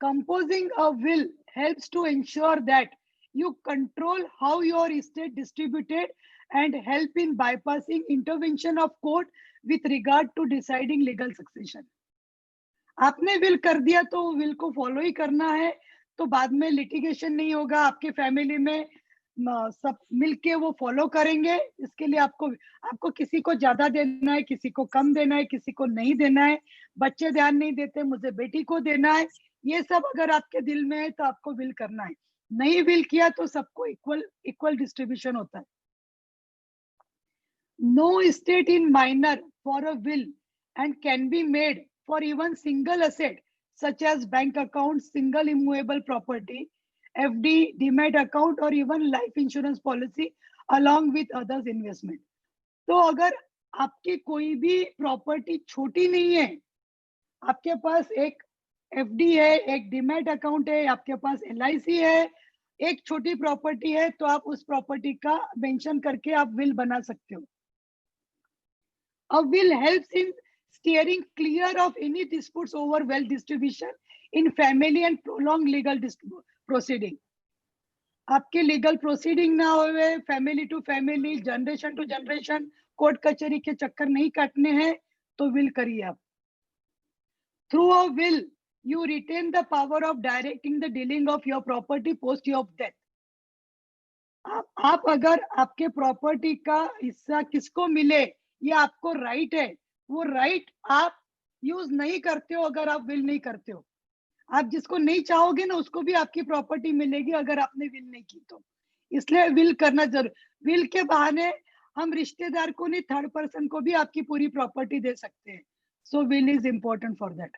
Composing a will helps to ensure that you control how your estate distributed and help in bypassing intervention of court with regard to deciding legal succession. आपने विल कर दिया तो will को follow ही करना है, तो बाद में लिटिगेशन नहीं होगा, आपके फैमिली में सब मिलके वो फॉलो करेंगे। इसके लिए आपको किसी को ज्यादा देना है, किसी को कम देना है, किसी को नहीं देना है, बच्चे ध्यान नहीं देते, मुझे बेटी को देना है, ये सब अगर आपके दिल में है तो आपको विल करना है। नहीं विल किया तो सबको इक्वल डिस्ट्रीब्यूशन होता है। No state in minor for a will and can be made for even single asset such as bank account, single immovable property, FD, demat account और even life insurance policy along with others investment. तो अगर आपकी कोई भी property छोटी नहीं है, आपके पास एक FD है, एक डीमैट अकाउंट है, आपके पास LIC है, एक छोटी प्रॉपर्टी है, तो आप उस प्रॉपर्टी का मेंशन करके आप विल बना सकते हो। A will helps in steering clear of any disputes over wealth distribution in family and prolonged legal proceeding. आपके लीगल प्रोसीडिंग ना होवे, family to family, generation to generation court कचहरी के चक्कर नहीं काटने हैं, तो विल करिए आप। Through a will you retain the power of directing the dealing of your property post your death. आप अगर आपके प्रॉपर्टी का हिस्सा किसको मिले ये आपको राइट है, वो राइट आप यूज नहीं करते हो अगर आप विल नहीं करते हो। आप जिसको नहीं चाहोगे ना उसको भी आपकी प्रॉपर्टी मिलेगी अगर आपने विल नहीं की तो। इसलिए विल करना जरूर। विल के बहाने हम रिश्तेदार को नहीं, थर्ड पर्सन को भी आपकी पूरी प्रॉपर्टी दे सकते हैं। So will is important for that.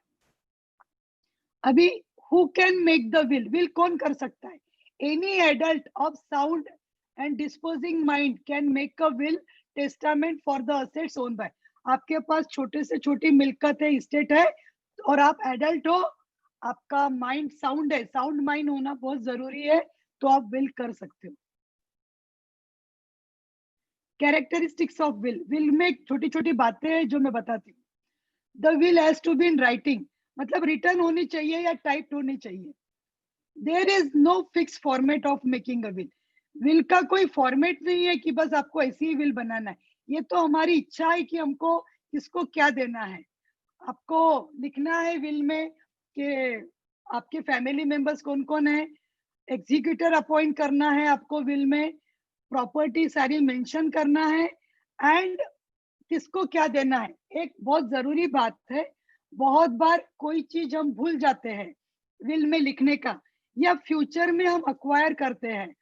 अभी who can make the will? Will कौन कर सकता है? Any adult of sound and disposing mind can make a will testament for the assets own by. आपके पास छोटे से छोटी मिलकत है, स्टेट है, और आप एडल्ट हो, आपका माइंड साउंड है, साउंड माइंड होना बहुत जरूरी है, तो आप विल कर सकते हो। Characteristics of will. विल में छोटी छोटी बातें हैं जो मैं बताती हूँ। The will has to be in writing, मतलब रिटर्न होनी चाहिए या टाइप्ड होनी चाहिए। There is no fix format of making a will. Will का कोई फॉर्मेट नहीं है कि बस आपको ऐसी ही विल बनाना है। ये तो हमारी इच्छा है कि हमको किसको क्या देना है। आपको लिखना है विल में कि आपके फैमिली मेंबर्स कौन कौन है, एग्जीक्यूटर अपॉइंट करना है आपको विल में, प्रॉपर्टी सारी मेंशन करना है, एंड किसको क्या देना है। एक बहुत जरूरी बात है, बहुत बार कोई चीज हम भूल जाते हैं विल में लिखने का, या फ्यूचर में हम अक्वायर करते हैं,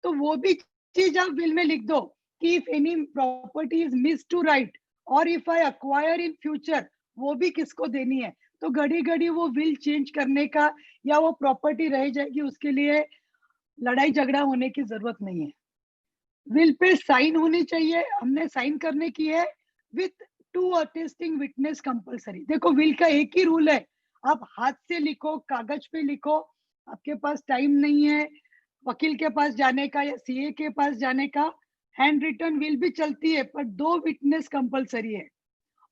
तो वो भी चीज आप विल में लिख दो कि if any property is miss to write और if I acquire in future, वो भी किसको देनी है। तो घड़ी घड़ी वो विल चेंज करने का या वो प्रॉपर्टी रह जाएगी, उसके लिए लड़ाई झगड़ा होने की जरूरत नहीं है। विल पे साइन होनी चाहिए, हमने साइन करने की है, विथ 2 अटेस्टिंग विटनेस कंपलसरी। देखो विल का एक ही रूल है, आप हाथ से लिखो, कागज पे लिखो, आपके पास टाइम नहीं है वकील के पास जाने का या सीए के पास जाने का, हैंड रिटन विल भी चलती है, पर 2 विटनेस कंपलसरी है।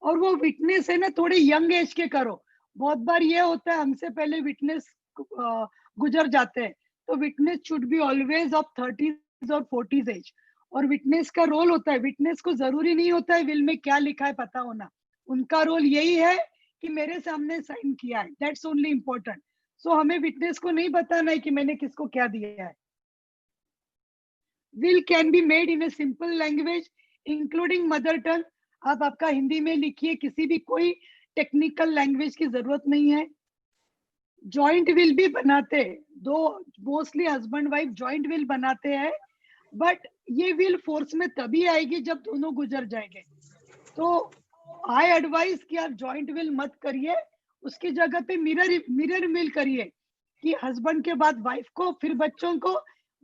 और वो विटनेस है ना थोड़े यंग एज के करो। बहुत बार ये होता है हमसे पहले विटनेस गुजर जाते हैं, तो witness should be always of 30s और 40s एज। और विटनेस का रोल होता है, विटनेस को जरूरी नहीं होता है विल में क्या लिखा है पता होना, उनका रोल यही है कि मेरे सामने साइन किया है, दैट्स ओनली इम्पोर्टेंट। सो हमें विटनेस को नहीं बताना है कि मैंने किसको क्या दिया है। Will can be made in a simple language including mother tongue. आप आपका हिंदी में लिखिए, किसी भी कोई टेक्निकल लैंग्वेज की जरूरत नहीं है। जॉइंट विल भी बनाते, दो mostly husband wife joint will बनाते हैं, बट ये विल फोर्स में तभी आएगी जब दोनों गुजर जाएंगे। तो आई एडवाइस कि आप जॉइंट विल मत करिए, उसकी जगह पे मिरर विल करिए कि हस्बैंड के बाद वाइफ को, फिर बच्चों को,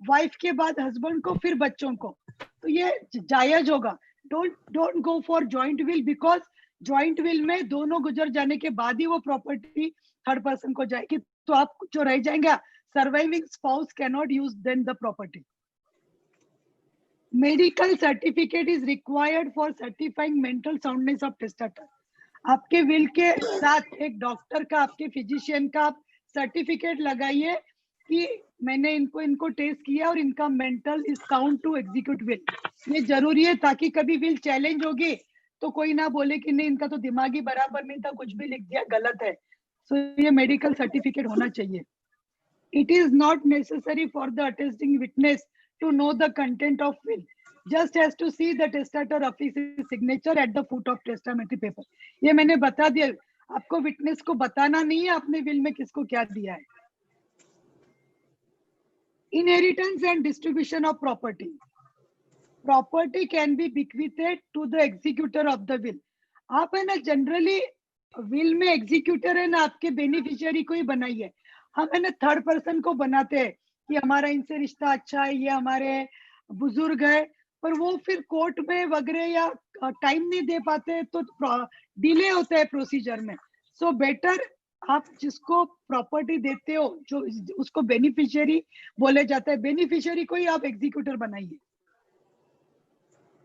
वाइफ के बाद हस्बैंड को, फिर बच्चों को, तो ये जायज होगा। Don't go for joint will, because joint will में दोनों गुजर जाने के बाद ही वो प्रॉपर्टी थर्ड पर्सन को जाएगी, तो आप जो रह जाएंगे, surviving spouse can not use then the property. Medical certificate is required for certifying mental soundness of testator. आपके विल के साथ एक डॉक्टर का, आपके फिजिशियन का सर्टिफिकेट लगाइए कि मैंने इनको टेस्ट किया और इनका mental is sound to execute will. ये जरूरी है ताकि कभी विल चैलेंज होगी तो कोई ना बोले कि नहीं इनका तो दिमागी बराबर नहीं था, कुछ भी लिख दिया, गलत है। सो ये मेडिकल सर्टिफिकेट होना चाहिए। It is not necessary for the attesting witness to know the content of will, just has to see the testator office's signature at the foot of testamentary paper। ये मैंने बता दिया, आपको विटनेस को बताना नहीं है आपने विल में किसको क्या दिया है। Inheritance and distribution of property. Property can be bequeathed to the executor of the will. आप है ना जनरली विल में एग्जीक्यूटर है ना आपके बेनिफिशियरी को ही बनाइए, हम है ना थर्ड पर्सन को बनाते हैं कि हमारा इनसे रिश्ता अच्छा है, ये हमारे बुजुर्ग है, पर वो फिर कोर्ट में वगैरह या टाइम नहीं दे पाते तो डिले होता है प्रोसीजर में। सो बेटर आप जिसको प्रॉपर्टी देते हो, जो उसको बेनिफिशियरी बोले जाता है, बेनिफिशियरी को ही आप एग्जीक्यूटर बनाइए।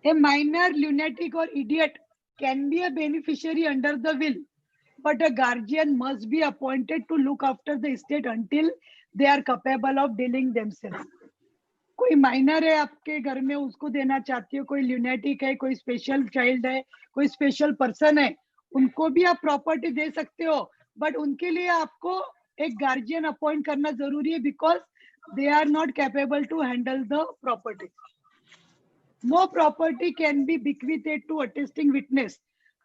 ए minor lunatic or idiot can be a beneficiary under the will, but a guardian must be appointed to look after the estate until they are capable of dealing themselves। कोई minor है आपके घर में, उसको देना चाहती हो, कोई ल्यूनेटिक है, कोई स्पेशल चाइल्ड है, कोई स्पेशल पर्सन है, उनको भी आप प्रॉपर्टी दे सकते हो, बट उनके लिए आपको एक गार्जियन अपॉइंट करना जरूरी है, because they are not capable to handle the property. No property can be bequeathed to attesting witness.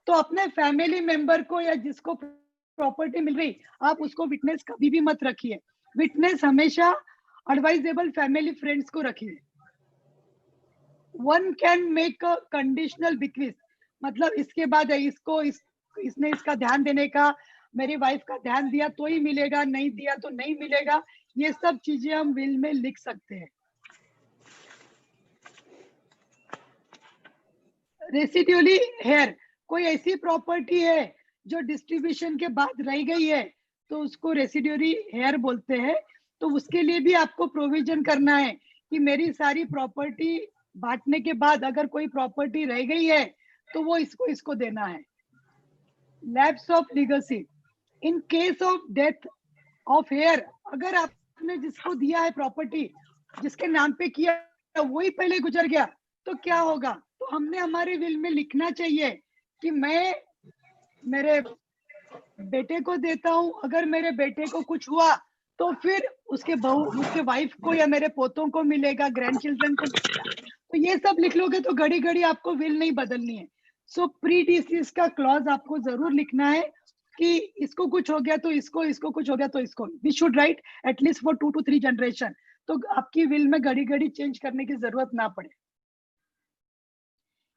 तो अपने फैमिली मेंबर को या जिसको प्रॉपर्टी मिल रही, आप उसको विटनेस कभी भी मत रखिए. विटनेस हमेशा एडवाइजेबल फैमिली फ्रेंड्स को रखिए. One can make a conditional bequeath, मतलब इसके बाद इसने इसका ध्यान देने का, मेरी वाइफ का ध्यान दिया तो ही मिलेगा, नहीं दिया तो नहीं मिलेगा. ये सब चीजें हम विल में लिख सकते हैं. रेसिड्यूअली हेयर, कोई ऐसी प्रॉपर्टी है जो डिस्ट्रीब्यूशन के बाद रह गई है तो उसको रेसिड्यूअली हेयर बोलते हैं. तो उसके लिए भी आपको प्रोविजन करना है कि मेरी सारी प्रॉपर्टी बांटने के बाद अगर कोई प्रॉपर्टी रह गई है तो वो इसको देना है. Lapse of legacy, in case of death of heir, अगर आपने जिसको दिया है प्रॉपर्टी, जिसके नाम पे किया वही पहले गुजर गया तो क्या होगा? तो हमने हमारे विल में लिखना चाहिए कि मैं मेरे बेटे को देता हूं, अगर मेरे बेटे को कुछ हुआ तो फिर उसके वाइफ को या मेरे पोतों को मिलेगा, ग्रैंड चिल्ड्रन को मिलेगा. तो ये सब लिख लोगे तो घड़ी घड़ी आपको विल नहीं बदलनी है. सो प्री डिसीज का क्लॉज आपको जरूर लिखना है कि इसको कुछ हो गया तो इसको कुछ हो गया तो इसको. We should write at least for 2 to 3 generation, तो आपकी विल में घड़ी घड़ी चेंज करने की जरूरत ना पड़े.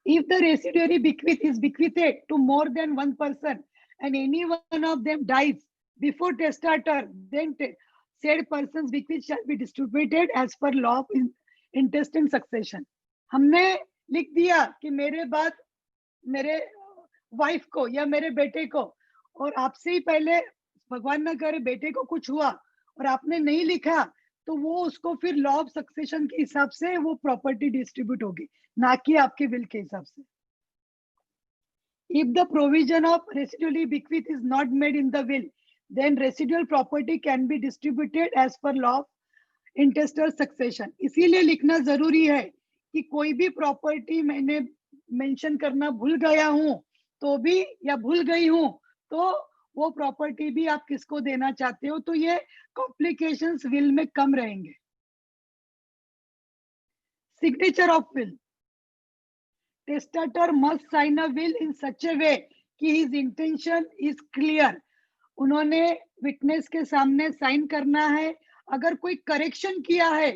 If the residuary bequeath is bequeathed to more than one person and any one of them dies before testator, then said person's bequeath shall be distributed as per law of intestate succession. हमने लिख दिया कि मेरे बाद मेरे wife को या मेरे बेटे को, और आपसे ही पहले भगवान ना करे बेटे को कुछ हुआ और आपने नहीं लिखा, तो वो उसको फिर लॉ ऑफ सक्सेशन के हिसाब से वो प्रॉपर्टी डिस्ट्रीब्यूट होगी, ना कि आपके विल के हिसाब से. If the provision of residual bequeath is not made in the will, then residual property can be distributed as per law of intestate succession. इसीलिए लिखना जरूरी है कि कोई भी प्रॉपर्टी मैंने मेंशन करना भूल गया हूं तो भी, या भूल गई हूं तो वो प्रॉपर्टी भी आप किसको देना चाहते हो, तो ये कॉम्प्लिकेशंस विल में कम रहेंगे. Signature of will, testator must sign a will in such a way कि his intention is clear. उन्होंने विटनेस के सामने साइन करना है. अगर कोई करेक्शन किया है,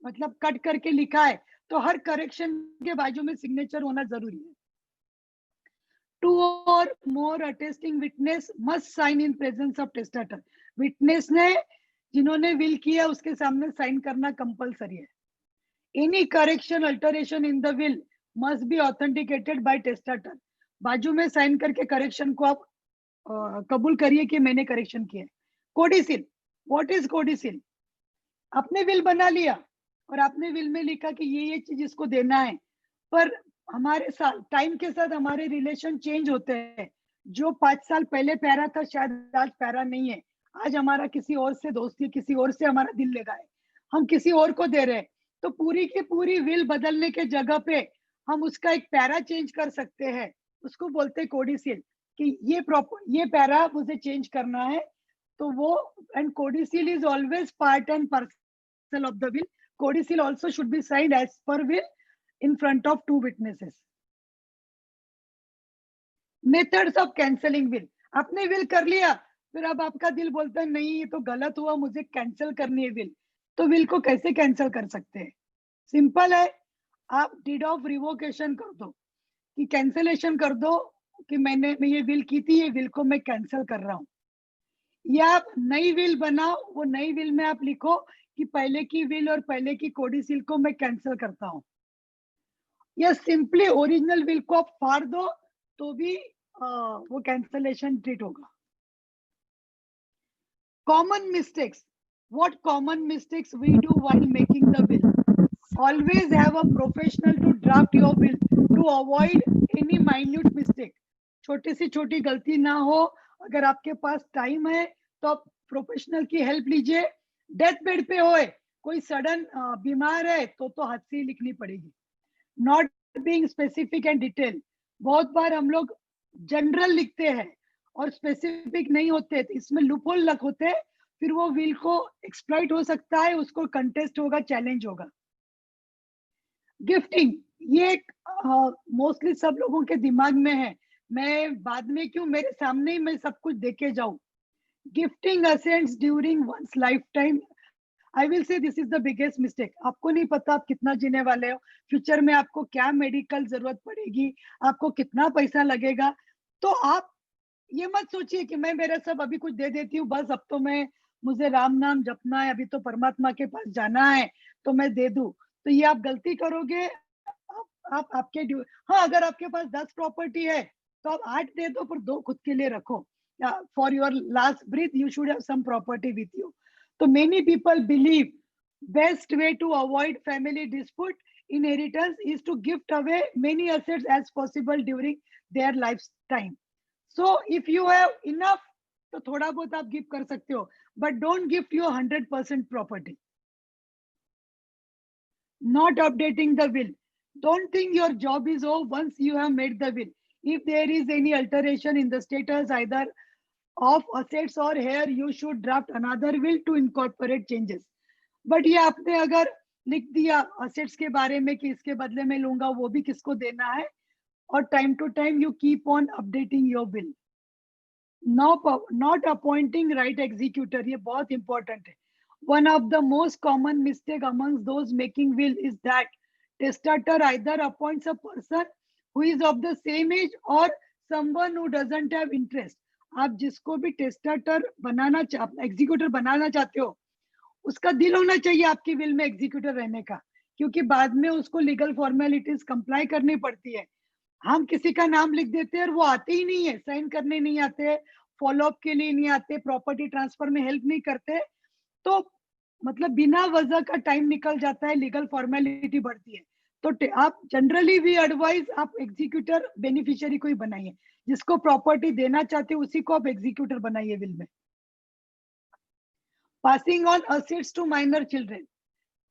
मतलब कट करके लिखा है, तो हर करेक्शन के बाजू में सिग्नेचर होना जरूरी है. 2 or more attesting witness must sign in presence of testator. Witness ने जिन्होंने विल किया उसके सामने साइन करना कंपलसरी है. Any correction, alteration in the will must be authenticated by testator. बाजू में साइन करके करेक्शन को आप कबूल करिए कि मैंने करेक्शन किया. कोडिसिल, व्हाट इज कोडिसिल? आपने विल बना लिया और आपने विल में लिखा कि ये चीज इसको देना है, पर हमारे साथ टाइम के साथ हमारे रिलेशन चेंज होते हैं. जो 5 साल पहले पैरा था शायद आज पैरा नहीं है. आज हमारा किसी और से दोस्ती, किसी और से हमारा दिल लगा है, हम किसी और को दे रहे हैं, तो पूरी की पूरी विल बदलने के जगह पे हम उसका एक पैरा चेंज कर सकते हैं. उसको बोलते हैं कोडिसिल कि ये पैरा मुझे चेंज करना है. तो वो, and codicil is always part and parcel of the will. Codicil also should be signed as per will in front of 2 witnesses. Methods of cancelling will. आपने विल कर लिया, फिर अब आपका दिल बोलता है नहीं ये तो गलत हुआ, मुझे कैंसिल करनी है विल. तो विल को कैसे कैंसिल कर सकते हैं? सिंपल है, आप डीड ऑफ रिवोकेशन कर दो, कि कैंसिलेशन कर दो कि मैं ये विल की थी, ये विल को मैं कैंसिल कर रहा हूं. या आप नई विल बनाओ, वो नई विल में आप लिखो कि पहले की विल और पहले की कोडिसिल को मैं कैंसिल करता हूं. या सिंपली ओरिजिनल विल को आप फाड़ दो तो भी वो कैंसलेशन ट्रीट होगा. Common mistakes, what common mistakes we do while making the will? Always have a professional to draft your will to avoid any minute mistake. छोटी सी छोटी गलती ना हो. अगर आपके पास टाइम है तो आप प्रोफेशनल की हेल्प लीजिए. डेथ बेड पे होए, कोई सडन बीमार है तो हाथ से ही लिखनी पड़ेगी. Not being specific and detail, बहुत बार हम लोग जनरल लिखते हैं और स्पेसिफिक नहीं होते, तो इसमें लूपहोल लग होते हैं, फिर वो विल को एक्सप्लॉइट हो सकता है, उसको कंटेस्ट होगा, चैलेंज होगा। गिफ्टिंग, ये मोस्टली सब लोगों के दिमाग में है, मैं बाद में क्यों, मेरे सामने ही मैं सब कुछ देके जाऊं। Gifting assets during one's life time, I will से this is the biggest mistake. आपको नहीं पता आप कितना जीने वाले हो, फ्यूचर में आपको क्या मेडिकल जरूरत पड़ेगी, आपको कितना पैसा लगेगा। तो आप ये मत सोचिए कि मैं मेरा सब अभी कुछ दे देती हूँ, बस अब तो मैं, मुझे राम नाम जपना है, अभी तो परमात्मा के पास जाना है तो मैं दे दूं। तो ये आप गलती करोगे। आप आपके हाँ, अगर आपके पास 10 प्रॉपर्टी है तो आप 8 दे दो, पर 2 खुद के लिए रखो। For your last breath you should have some property with you. तो many people believe best way to avoid family dispute inheritance is to gift away many assets as possible during their lifetime. So if you have enough, तो थोड़ा बहुत आप gift कर सकते हो, but don't gift your 100% property. Not updating the will. Don't think your job is over once you have made the will. If there is any alteration in the status either of assets or here, you should draft another will to incorporate changes. But ये आपने अगर लिख दिया assets के बारे में कि इसके बदले में लूंगा, वो भी किसको देना है, और time to time you keep on updating your will. Not appointing right executor, ये बहुत important है. One of the most common mistake amongst those making will is that testator either appoints a person who is of the same age or someone who doesn't have interest. आप जिसको भी testator बनाना executor बनाना चाहते हो, उसका दिल होना चाहिए आपकी विल में एग्जीक्यूटर रहने का, क्योंकि बाद में उसको लीगल फॉर्मेलिटीज कंप्लाई करनी पड़ती है। हम किसी का नाम लिख देते हैं और वो आते ही नहीं है, साइन करने नहीं आते, फॉलोअप के लिए नहीं आते, प्रॉपर्टी ट्रांसफर में हेल्प नहीं करते, तो मतलब बिना वजह का टाइम निकल जाता है, लीगल फॉर्मेलिटी बढ़ती है। तो आप जनरली भी एडवाइस आप एग्जीक्यूटर बेनिफिशियरी को ही बनाइए, जिसको प्रॉपर्टी देना चाहते हो उसी को आप एग्जीक्यूटर बनाइए विल में। Passing on assets to minor children.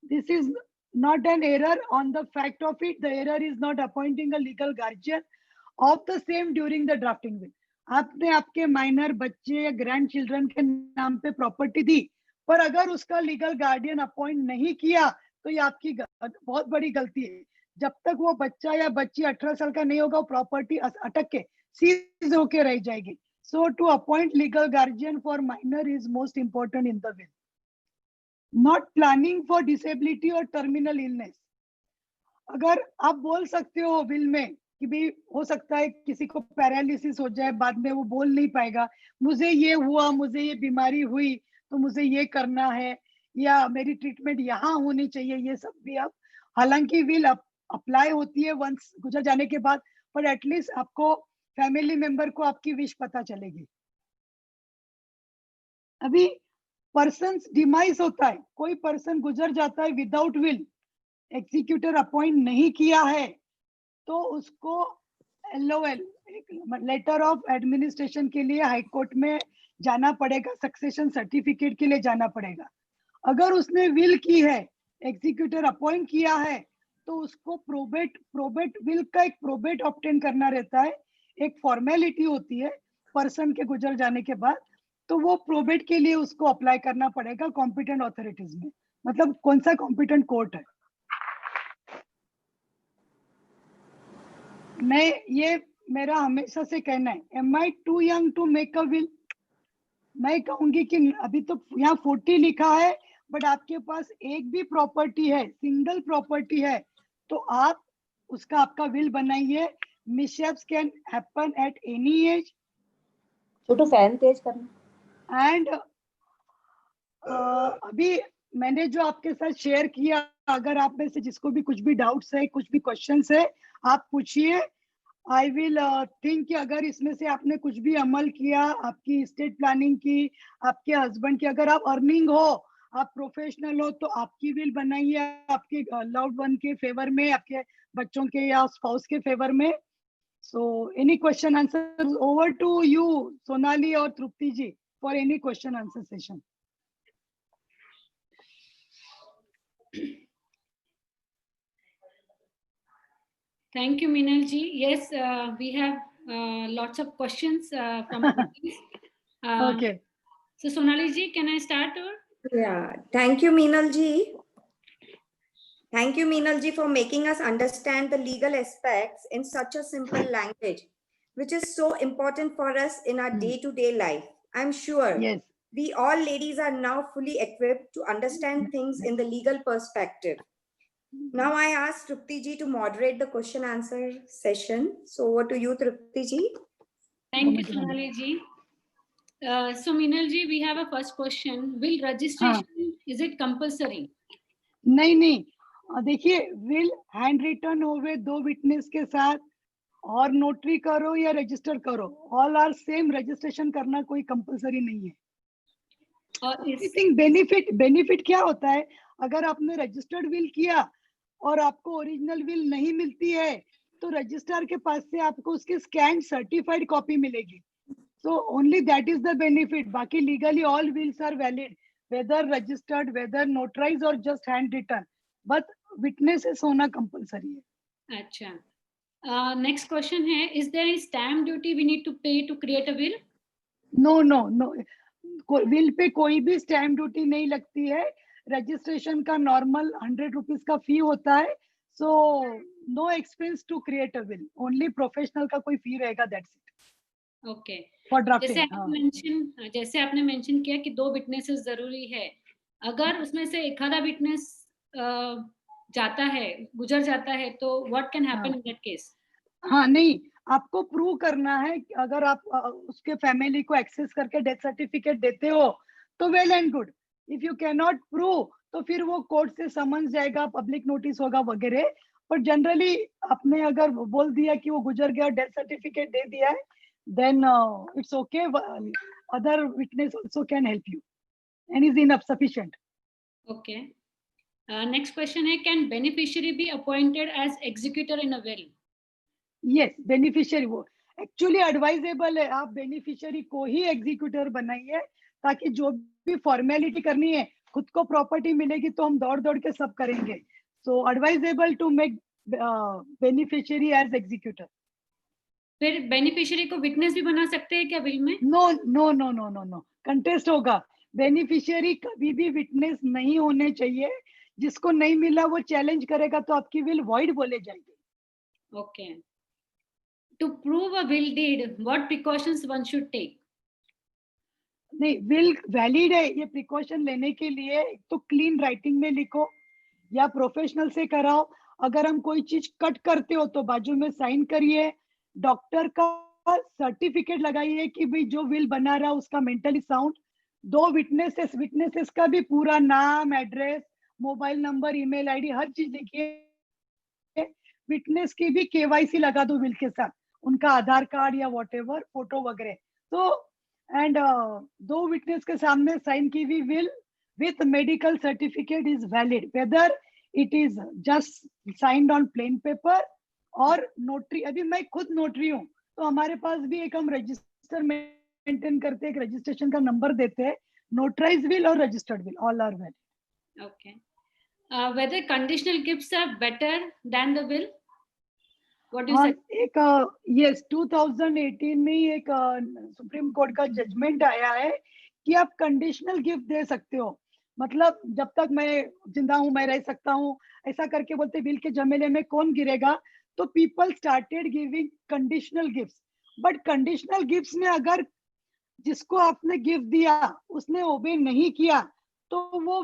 This is not an error on the fact of it. The error is not appointing a legal guardian of the same during the drafting will. आपने आपके minor बच्चे या grand children के नाम पे property दी, पर अगर उसका लीगल गार्डियन अपॉइंट नहीं किया तो ये आपकी बहुत बड़ी गलती है। जब तक वो बच्चा या बच्ची 18 साल का नहीं होगा, प्रॉपर्टी अटक के सीज होके रह जाएगी। So to appoint legal guardian for minor is most important in the will. Not planning for disability or terminal illness. अगर आप बोल सकते हो विल में कि भी हो सकता है किसी को पैरालिसिस हो जाए, बाद में वो बोल नहीं पाएगा, मुझे ये हुआ, मुझे ये बीमारी हुई तो मुझे ये करना है, या मेरी ट्रीटमेंट यहाँ होनी चाहिए, ये सब भी आप, हालांकि विल अप्लाई होती है वंस गुजर जाने के बाद, पर एटलीस्ट आपको फैमिली मेंबर को आपकी विश पता चलेगी। अभी पर्सन डिमाइस होता है, कोई पर्सन गुजर जाता है विदाउट विल, एग्जीक्यूटर अपॉइंट नहीं किया है, तो उसको LOL लेटर ऑफ एडमिनिस्ट्रेशन के लिए हाई कोर्ट में जाना पड़ेगा, सक्सेशन सर्टिफिकेट के लिए जाना पड़ेगा। अगर उसने विल की है, एग्जीक्यूटर अपॉइंट किया है, तो उसको प्रोबेट विल का एक प्रोबेट ऑब्टेन करना रहता है, एक फॉर्मेलिटी होती है पर्सन के गुजर जाने के बाद, तो वो प्रोबेट के लिए उसको अप्लाई करना पड़ेगा कॉम्पिटेंट ऑथोरिटीज में, मतलब कौन सा कॉम्पिटेंट कोर्ट है। मैं ये मेरा हमेशा से कहना है, am I too young to make a will? मैं कहूंगी कि अभी तो यहाँ 40 लिखा है, बट आपके पास एक भी प्रॉपर्टी है, सिंगल प्रॉपर्टी है, तो आप उसका आपका विल बनाइए। Mishaps can happen at any age. Chhotu fan तेज करना। एंड अभी मैंने जो आपके साथ शेयर किया, अगर आप में से जिसको भी कुछ भी डाउट्स है, कुछ भी क्वेश्चंस है, आप पूछिए। आई विल थिंक कि अगर इसमें से आपने कुछ भी अमल किया, आपकी स्टेट प्लानिंग की, आपके हस्बैंड की, अगर आप अर्निंग हो, आप प्रोफेशनल हो, तो आपकी विल बनाइए आपके लव्ड वन के फेवर में, आपके बच्चों के या स्पाउस के फेवर में। So any question answer, over to you Sonali और Tripti ji for any question answer session. Thank you, Meenal ji. Yes, we have lots of questions from audience. Okay. So Sonali ji, can I start? Or? Yeah, thank you, Meenal ji. Thank you, Meenal ji, for making us understand the legal aspects in such a simple language, which is so important for us in our day-to-day life. I'm sure Yes. we all ladies are now fully equipped to understand things in the legal perspective. Now I ask Trupti ji to moderate the question answer session. So over to you, Trupti ji. Thank you, Sonali ji. So Meenal ji, we have a first question. Will registration, is it compulsory? नहीं, देखिए, will hand written होवे 2 witness के साथ और notary करो या register करो, all are same, registration करना कोई कंपलसरी नहीं है। आई थिंक बेनिफिट क्या होता है, अगर आपने रजिस्टर्ड विल किया और आपको ओरिजिनल विल नहीं मिलती है तो रजिस्ट्रार के पास से आपको उसकी स्कैन सर्टिफाइड कॉपी मिलेगी। So only that is the benefit. बाकी legally all wills are valid, whether registered, whether notarize और just hand written, but witnesses होना कंपलसरी है। अच्छा, नेक्स्ट क्वेश्चन है, is there any stamp duty we need to pay to create a will? No, will पे कोई भी stamp duty नहीं लगती है। रजिस्ट्रेशन का नॉर्मल 100 रुपीज का फी होता है। So no expense to create a will, only professional का कोई फी रहेगा, that's it. Okay, for drafting. जैसे आपने मेंशन किया कि 2 विटनेसेस जरूरी है, अगर उसमें से एक आधा विटनेस जाता है, गुजर जाता है, तो what can happen in that case? हाँ, नहीं, आपको प्रूव करना है कि अगर आप उसके फैमिली को एक्सेस करके डेथ सर्टिफिकेट देते हो तो well and good. If you can not prove तो फिर वो कोर्ट से समन्स जाएगा, पब्लिक नोटिस होगा वगैरह। पर जनरली आपने अगर बोल दिया कि वो गुजर गया, डेथ सर्टिफिकेट दे दिया है, then it's okay, other witness also can help you and is enough sufficient. Okay, next question है, can beneficiary be appointed as executor in a will? Yes, beneficiary वो एक्चुअली एडवाइजेबल है, आप beneficiary को ही executor बनाइए, ताकि जो भी formality करनी है, खुद को प्रॉपर्टी मिलेगी तो हम दौड़ दौड़ के सब करेंगे। So advisable to make beneficiary as executor. फिर बेनिफिशियरी को विटनेस भी बना सकते हैं क्या विल में? नो, कंटेस्ट होगा। बेनिफिशियरी कभी भी विटनेस नहीं होने चाहिए। जिसको नहीं मिला वो चैलेंज करेगा तो आपकी विल वॉइड बोले जाएगी। Okay, to prove a will deed, what precautions one should take? नहीं, विल वैलिड है, ये प्रिकॉशन लेने के लिए तो क्लीन राइटिंग में लिखो या प्रोफेशनल से कराओ। अगर हम कोई चीज कट करते हो तो बाजू में साइन करिए, डॉक्टर का सर्टिफिकेट लगाइए कि भाई जो विल बना रहा उसका मेंटली साउंड। 2 विटनेसेस का भी पूरा नाम, address, mobile number, email ID, हर चीज लिखिए। विटनेस की भी केवाईसी लगा दो विल के साथ, उनका आधार कार्ड या व्हाटएवर, फोटो वगैरह। तो एंड 2 विटनेस के सामने साइन की हुई will with medical certificate is valid, whether it is just signed on plain paper और नोटरी। अभी मैं खुद नोटरी हूँ, तो हमारे पास भी एक हम रजिस्टर मेंटेन करते हैं, एक रजिस्ट्रेशन का नंबर देते हैं। नोटराइज विल और registered will all are valid. Okay, whether conditional gifts are better than the will? What do you say? एक यस 2018 में एक सुप्रीम कोर्ट का जजमेंट आया है कि आप कंडीशनल गिफ्ट दे सकते हो। मतलब जब तक मैं जिंदा हूं मैं रह सकता हूं, ऐसा करके बोलते विल के झमेले में कौन गिरेगा। तो people started giving conditional gifts. But conditional gifts में अगर जिसको आपने गिफ्ट दिया उसने ओबे नहीं किया तो वो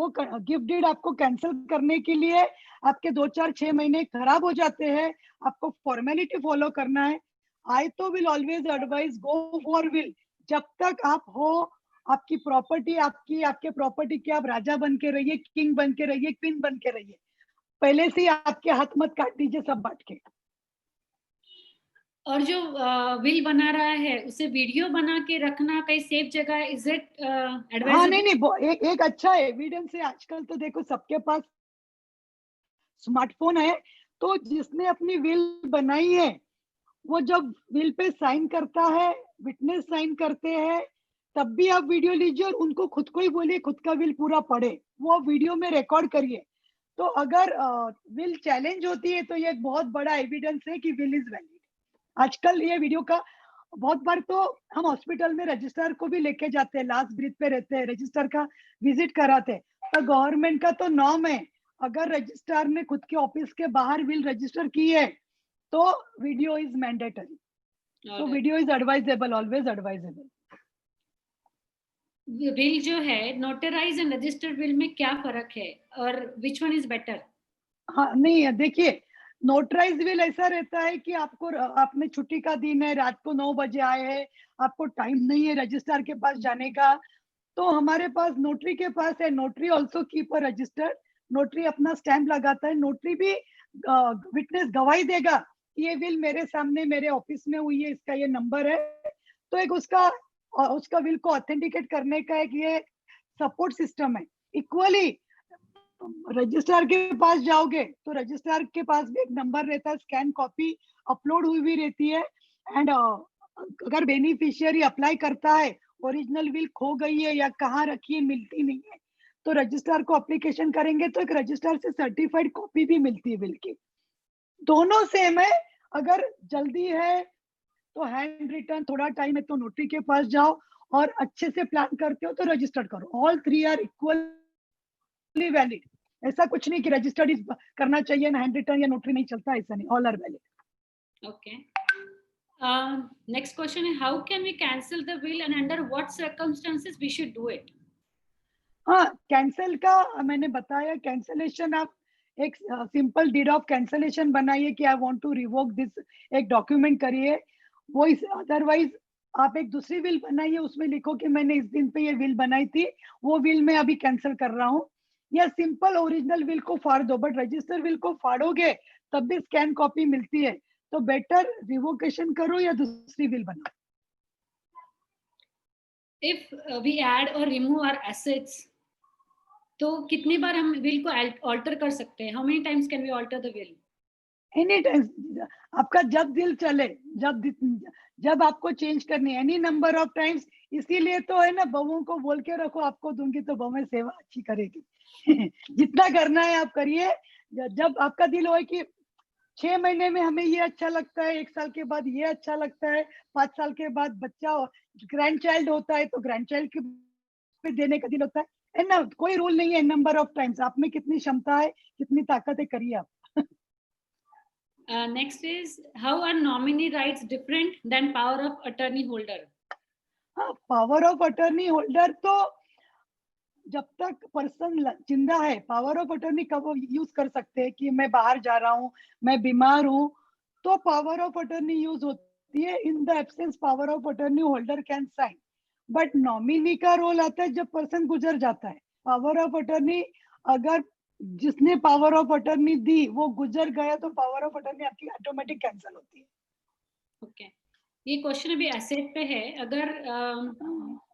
गिफ्ट डीड आपको कैंसिल करने के लिए आपके 2, 4, 6 महीने खराब हो जाते हैं। आपको फॉर्मेलिटी फॉलो करना है। आई तो will always advise go for will. जब तक आप हो, आपकी प्रॉपर्टी आपके प्रॉपर्टी की आप राजा बन के रहिए, किंग बन के रहिए, क्वीन बन के रहिए। पहले से आपके हाथ मत काट दीजिए सब बांट के। और जो विल बना रहा है उसे वीडियो बना के रखना कहीं सेफ जगह, इज इट एडवाइजेबल? हाँ, नहीं, एक अच्छा एविडेंस है। आजकल तो देखो सबके पास स्मार्टफोन है, तो जिसने अपनी विल बनाई है वो जब विल पे साइन करता है, विटनेस साइन करते हैं, तब भी आप वीडियो लीजिए और उनको खुद को ही बोलिए खुद का विल पूरा पढ़े, वो वीडियो में रिकॉर्ड करिए। तो अगर विल चैलेंज होती है तो ये एक बहुत बड़ा एविडेंस है कि विल इज वैलिड। आजकल ये वीडियो का बहुत बार तो हम हॉस्पिटल में रजिस्ट्रार को भी लेके जाते हैं, लास्ट ब्रीथ पे रहते हैं, रजिस्ट्रार का विजिट कराते हैं। तो गवर्नमेंट का तो नॉर्म है, अगर रजिस्ट्रार ने खुद के ऑफिस के बाहर विल रजिस्टर की है तो वीडियो इज मैंडेटरी। तो video is advisable, always advisable. Will जो है नोटराइज एंड रजिस्टर्ड विल में क्या फर्क है और विच वन इज बेटर? हाँ नहीं, देखिए नोटराइज विल ऐसा रहता है कि आपको, आपने छुट्टी का दिन है, रात को 9 बजे आए हैं, आपको टाइम नहीं है रजिस्ट्रार के पास जाने का, तो हमारे पास नोटरी के पास है, notary also keep a registered, notary अपना स्टैंप लगाता है, नोटरी भी विटनेस गवाही देगा कि ये विल मेरे सामने मेरे ऑफिस में हुई है, इसका ये नंबर है। तो एक उसका विल को ऑथेंटिकेट करने का एक ये सपोर्ट सिस्टम है। इक्वली रजिस्ट्रार के पास जाओगे तो रजिस्ट्रार के पास भी एक नंबर रहता है, स्कैन कॉपी अपलोड हुई भी रहती है। एंड अगर बेनिफिशियरी अप्लाई करता है, ओरिजिनल विल खो गई है या कहाँ रखी है मिलती नहीं है, तो रजिस्ट्रार को एप्लीकेशन करेंगे तो एक रजिस्ट्रार से सर्टिफाइड कॉपी भी मिलती है विल की। दोनों सेम है, अगर जल्दी है तो हैंड रिटन, थोड़ा टाइम है तो नोटरी के पास जाओ, और अच्छे से प्लान करते हो तो रजिस्टर्ड करो। All three are equally valid. ऐसा कुछ नहीं कि रजिस्टर्ड इज करना चाहिए ना हैंड रिटन या नोटरी नहीं चलता, ऐसा नहीं, all are valid. Okay, next question है how can we cancel the will and under what circumstances we should do it? हाँ, कैंसिल का मैंने बताया, कैंसिलेशन आप एक सिंपल डीड ऑफ कैंसिलेशन बनाइए कि I want to revoke this, एक डॉक्यूमेंट करिए वो। अदरवाइज आप एक दूसरी विल बनाइए, उसमें लिखो कि मैंने इस दिन पे ये विल बनाई थी, वो विल मैं अभी कैंसिल कर रहा हूँ, या सिंपल ओरिजिनल विल को फाड़ दो। बट रजिस्टर विल को फाड़ोगे तब भी स्कैन कॉपी मिलती है, तो बेटर रिवोकेशन करो या दूसरी विल बनाओ। इफ वी ऐड और रिमूव आवर एसेट्स, तो कितनी बार हम विल को ऑल्टर कर सकते हैं? How many times can we alter the will? Any time, आपका जब दिल चले, जब आपको चेंज करनी है, एनी नंबर ऑफ टाइम्स। इसीलिए तो है ना, बहुओं को बोल के रखो आपको दूंगी तो बहुएं सेवा अच्छी करेगी। जितना करना है आप करिए। जब आपका दिल हो कि 6 महीने में हमें ये अच्छा लगता है, 1 साल के बाद ये अच्छा लगता है, 5 साल के बाद बच्चा ग्रैंड चाइल्ड होता है तो ग्रैंड चाइल्ड के देने का दिल होता है ना। कोई रूल नहीं है नंबर ऑफ टाइम्स, आप में कितनी क्षमता है, कितनी ताकत है, करिए आप। Next is how are nominee rights different than power of attorney holder? हाँ, पावर ऑफ अटर्नी होल्डर तो जब तक पर्सन जिंदा है, पावर ऑफ अटर्नी कब यूज कर सकते हैं कि मैं बाहर जा रहा हूँ, मैं बीमार हूँ, तो पावर ऑफ अटर्नी यूज होती है। In the absence power of attorney holder can sign. But nominee का रोल आता है जब पर्सन गुजर जाता है। पावर ऑफ अटर्नी, अगर जिसने पावर ऑफ अटर्नी दी वो गुजर गया तो पावर ऑफ अटर्नी आपकी ऑटोमेटिक कैंसिल होती है। ओके, ये क्वेश्चन अभी एसेट पे है। अगर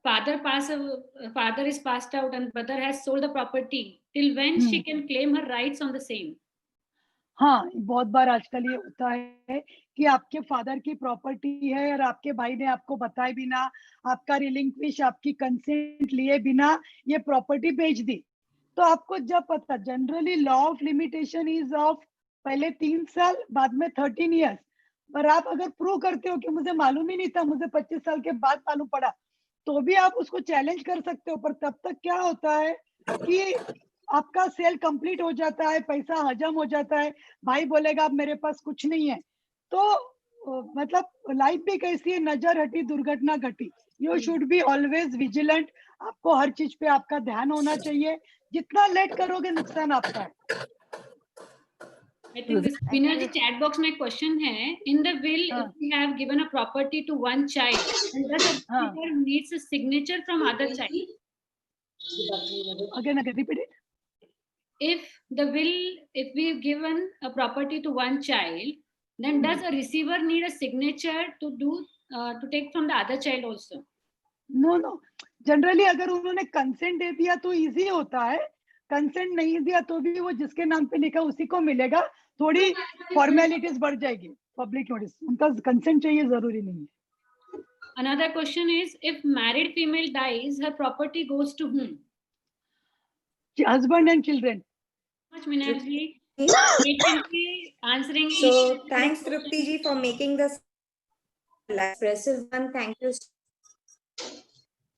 father is passed out and brother has sold the property, till when she can claim her rights on the same? हाँ, बहुत बार आजकल ये होता है कि आपके फादर की प्रॉपर्टी है और आपके भाई ने आपको बताए बिना, आपका रिलिंक्विश, आपकी कंसेंट लिए बिना ये प्रॉपर्टी बेच दी। तो आपको जब पता, generally law of limitation is of पहले 3 साल, बाद में 13 ईयर्स। पर आप अगर प्रूव करते हो कि मुझे मालूम ही नहीं था, मुझे 25 साल के बाद मालूम पड़ा, तो भी आप उसको चैलेंज कर सकते हो। पर तब तक क्या होता है कि आपका सेल कंप्लीट हो जाता है, पैसा हजम हो जाता है, भाई बोलेगा अब मेरे पास कुछ नहीं है। तो मतलब लाइफ भी कैसी है, नजर हटी दुर्घटना घटी। You should be always vigilant. आपको हर चीज पे आपका ध्यान होना चाहिए। जितना लेट करोगे नुकसान आपका है। I think this Vinay ji chat box में क्वेश्चन है, in the will if we have given a property to one child and that receiver needs a signature from other child. Again, repeat it. If we've given a property to one child, then does a receiver need a signature to take from the other child also? No. Generally अगर उन्होंने consent दे दिया तो easy होता है। Consent नहीं दिया तो भी वो जिसके नाम पे लिखा उसी को मिलेगा। थोड़ी फॉर्मेलिटीज बढ़ जाएगी। पब्लिक नोटिस, उनका कंसेंट चाहिए, जरूरी नहीं है। Another question is, if married female dies, her property goes to whom? Husband and children. Much Minaj ji, answering. So thanks Trupti ji for making this expressive one. Thank you.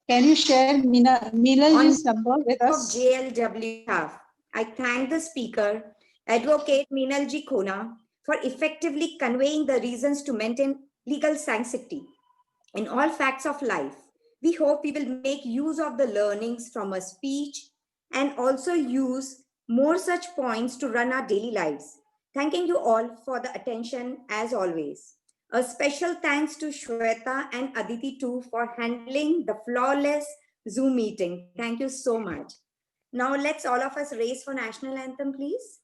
Can you share Meenalji's number with Of us? JLW staff, I thank the speaker, Advocate Meenalji Khona, for effectively conveying the reasons to maintain legal sanctity in all facts of life. We hope we will make use of the learnings from her speech and also use more such points to run our daily lives. Thanking you all for the attention as always. A special thanks to Shweta and Aditi too for handling the flawless Zoom meeting. Thank you so much. Now let's all of us raise for national anthem, please.